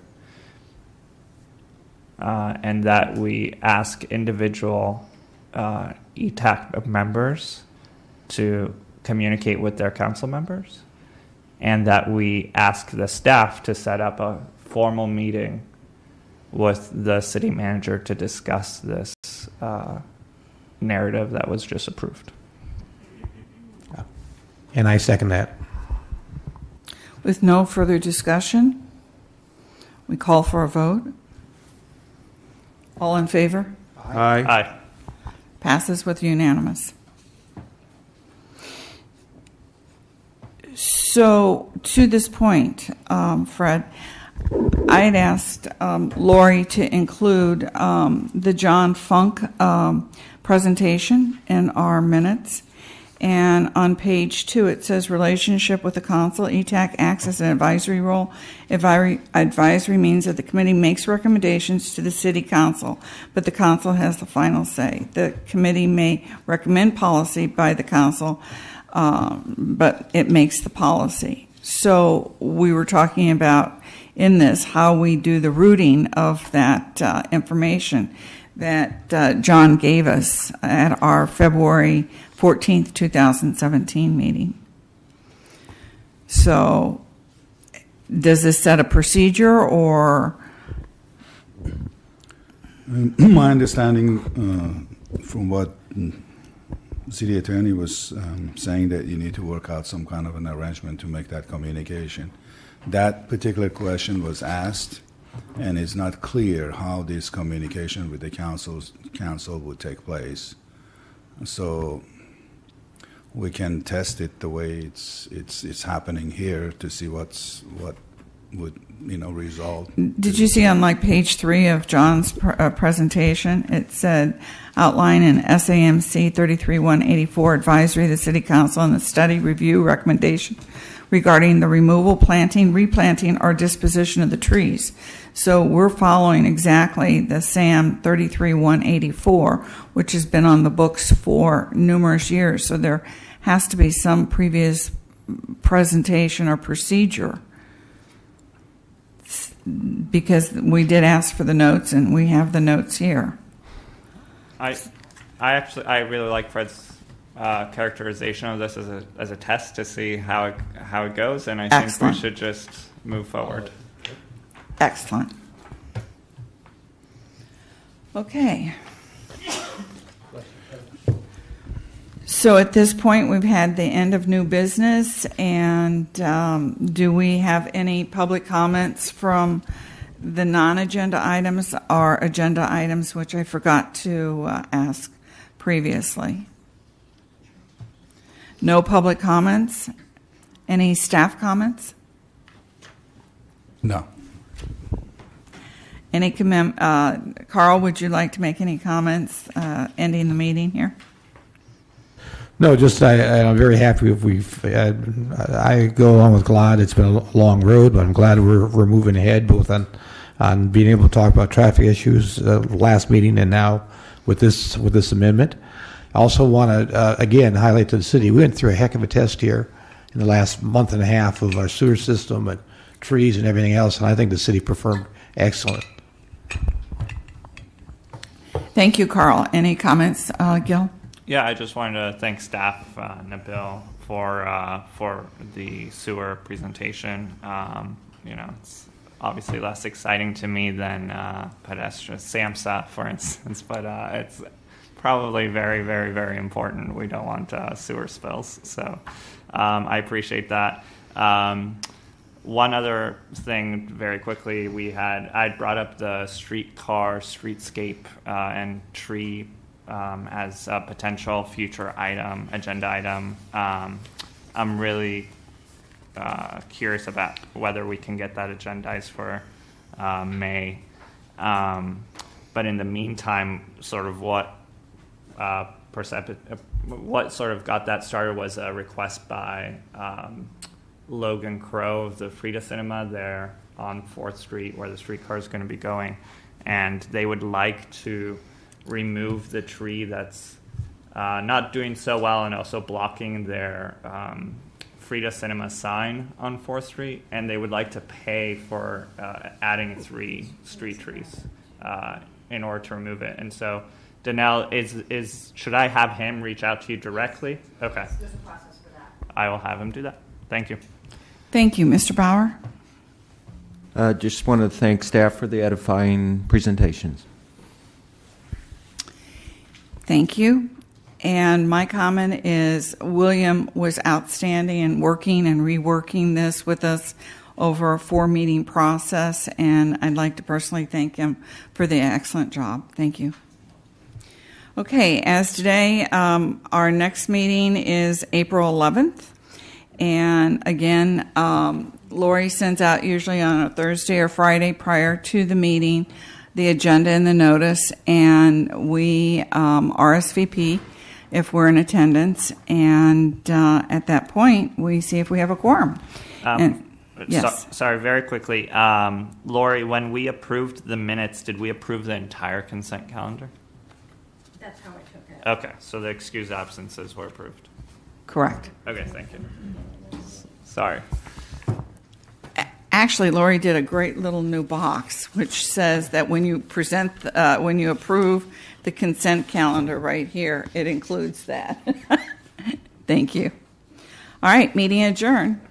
And that we ask individual ETAC members to communicate with their council members, and that we ask the staff to set up a formal meeting with the city manager to discuss this narrative that was just approved. And I second that. With no further discussion, we call for a vote. All in favor? Aye. Aye. Passes with unanimous. So, to this point, Fred, I had asked Lori to include the John Funk presentation in our minutes. And on page 2, it says relationship with the council. ETAC acts as an advisory role. Advisory means that the committee makes recommendations to the city council, but the council has the final say. The committee may recommend policy by the council, but it makes the policy. So we were talking about in this how we do the routing of that information that John gave us at our February 14th, 2017 meeting. So does this set a procedure, or? My understanding from what the city attorney was saying, that you need to work out some kind of an arrangement to make that communication. That particular question was asked, and it's not clear how this communication with the council would take place. So we can test it the way it's happening here to see what would result. Did you see on like page 3 of John's presentation? It said outline in SAMC 33184 advisory of the City Council and the study review recommendation regarding the removal, planting, replanting, or disposition of the trees. So we're following exactly the SAM 33184, which has been on the books for numerous years. So there has to be some previous presentation or procedure, because we did ask for the notes, and we have the notes here. I really like Fred's characterization of this as a test to see how it goes, and I think Excellent. we should just move forward. Excellent. Okay. So at this point, we've had the end of new business, and do we have any public comments from the non-agenda items or agenda items, which I forgot to ask previously? No public comments? Any staff comments? No. Any Carl, would you like to make any comments ending the meeting here? No, just I'm very happy if I go along with Glad. It's been a long road, but I'm glad we're moving ahead, both on being able to talk about traffic issues last meeting and now with this amendment. I also want to again highlight to the city, we went through a heck of a test here in the last month and a half of our sewer system and trees and everything else, and I think the city performed excellent. Thank you, Carl. Any comments, Gil? Yeah, I just wanted to thank staff, Nabil, for the sewer presentation. It's obviously less exciting to me than pedestrian SAMHSA, for instance, but it's probably very, very, very important. We don't want sewer spills, so I appreciate that. One other thing, very quickly, I brought up the streetscape, and tree as a potential future agenda item. I'm really curious about whether we can get that agendized for May. But in the meantime, sort of what sort of got that started was a request by Logan Crow of the Frida Cinema there on 4th Street, where the streetcar is going to be going, and they would like to remove the tree that's not doing so well and also blocking their Frida Cinema sign on 4th Street, and they would like to pay for adding 3 street trees in order to remove it. And so, Danelle, should I have him reach out to you directly? Okay. There's a process for that. I will have him do that. Thank you. Thank you, Mr. Bauer. Just wanted to thank staff for the edifying presentations. Thank you. And my comment is William was outstanding in working and reworking this with us over a 4-meeting process, and I'd like to personally thank him for the excellent job. Thank you. Okay, as today, our next meeting is April 11th. And again, Lori sends out usually on a Thursday or Friday prior to the meeting the agenda and the notice, and we RSVP if we're in attendance, and at that point we see if we have a quorum. Yes. Sorry, very quickly, Lori, when we approved the minutes, did we approve the entire consent calendar? That's how I took it. Okay, so the excused absences were approved. Correct. Okay, thank you. Sorry. Actually, Lori did a great little new box, which says that when you when you approve the consent calendar right here, it includes that. Thank you. All right, meeting adjourned.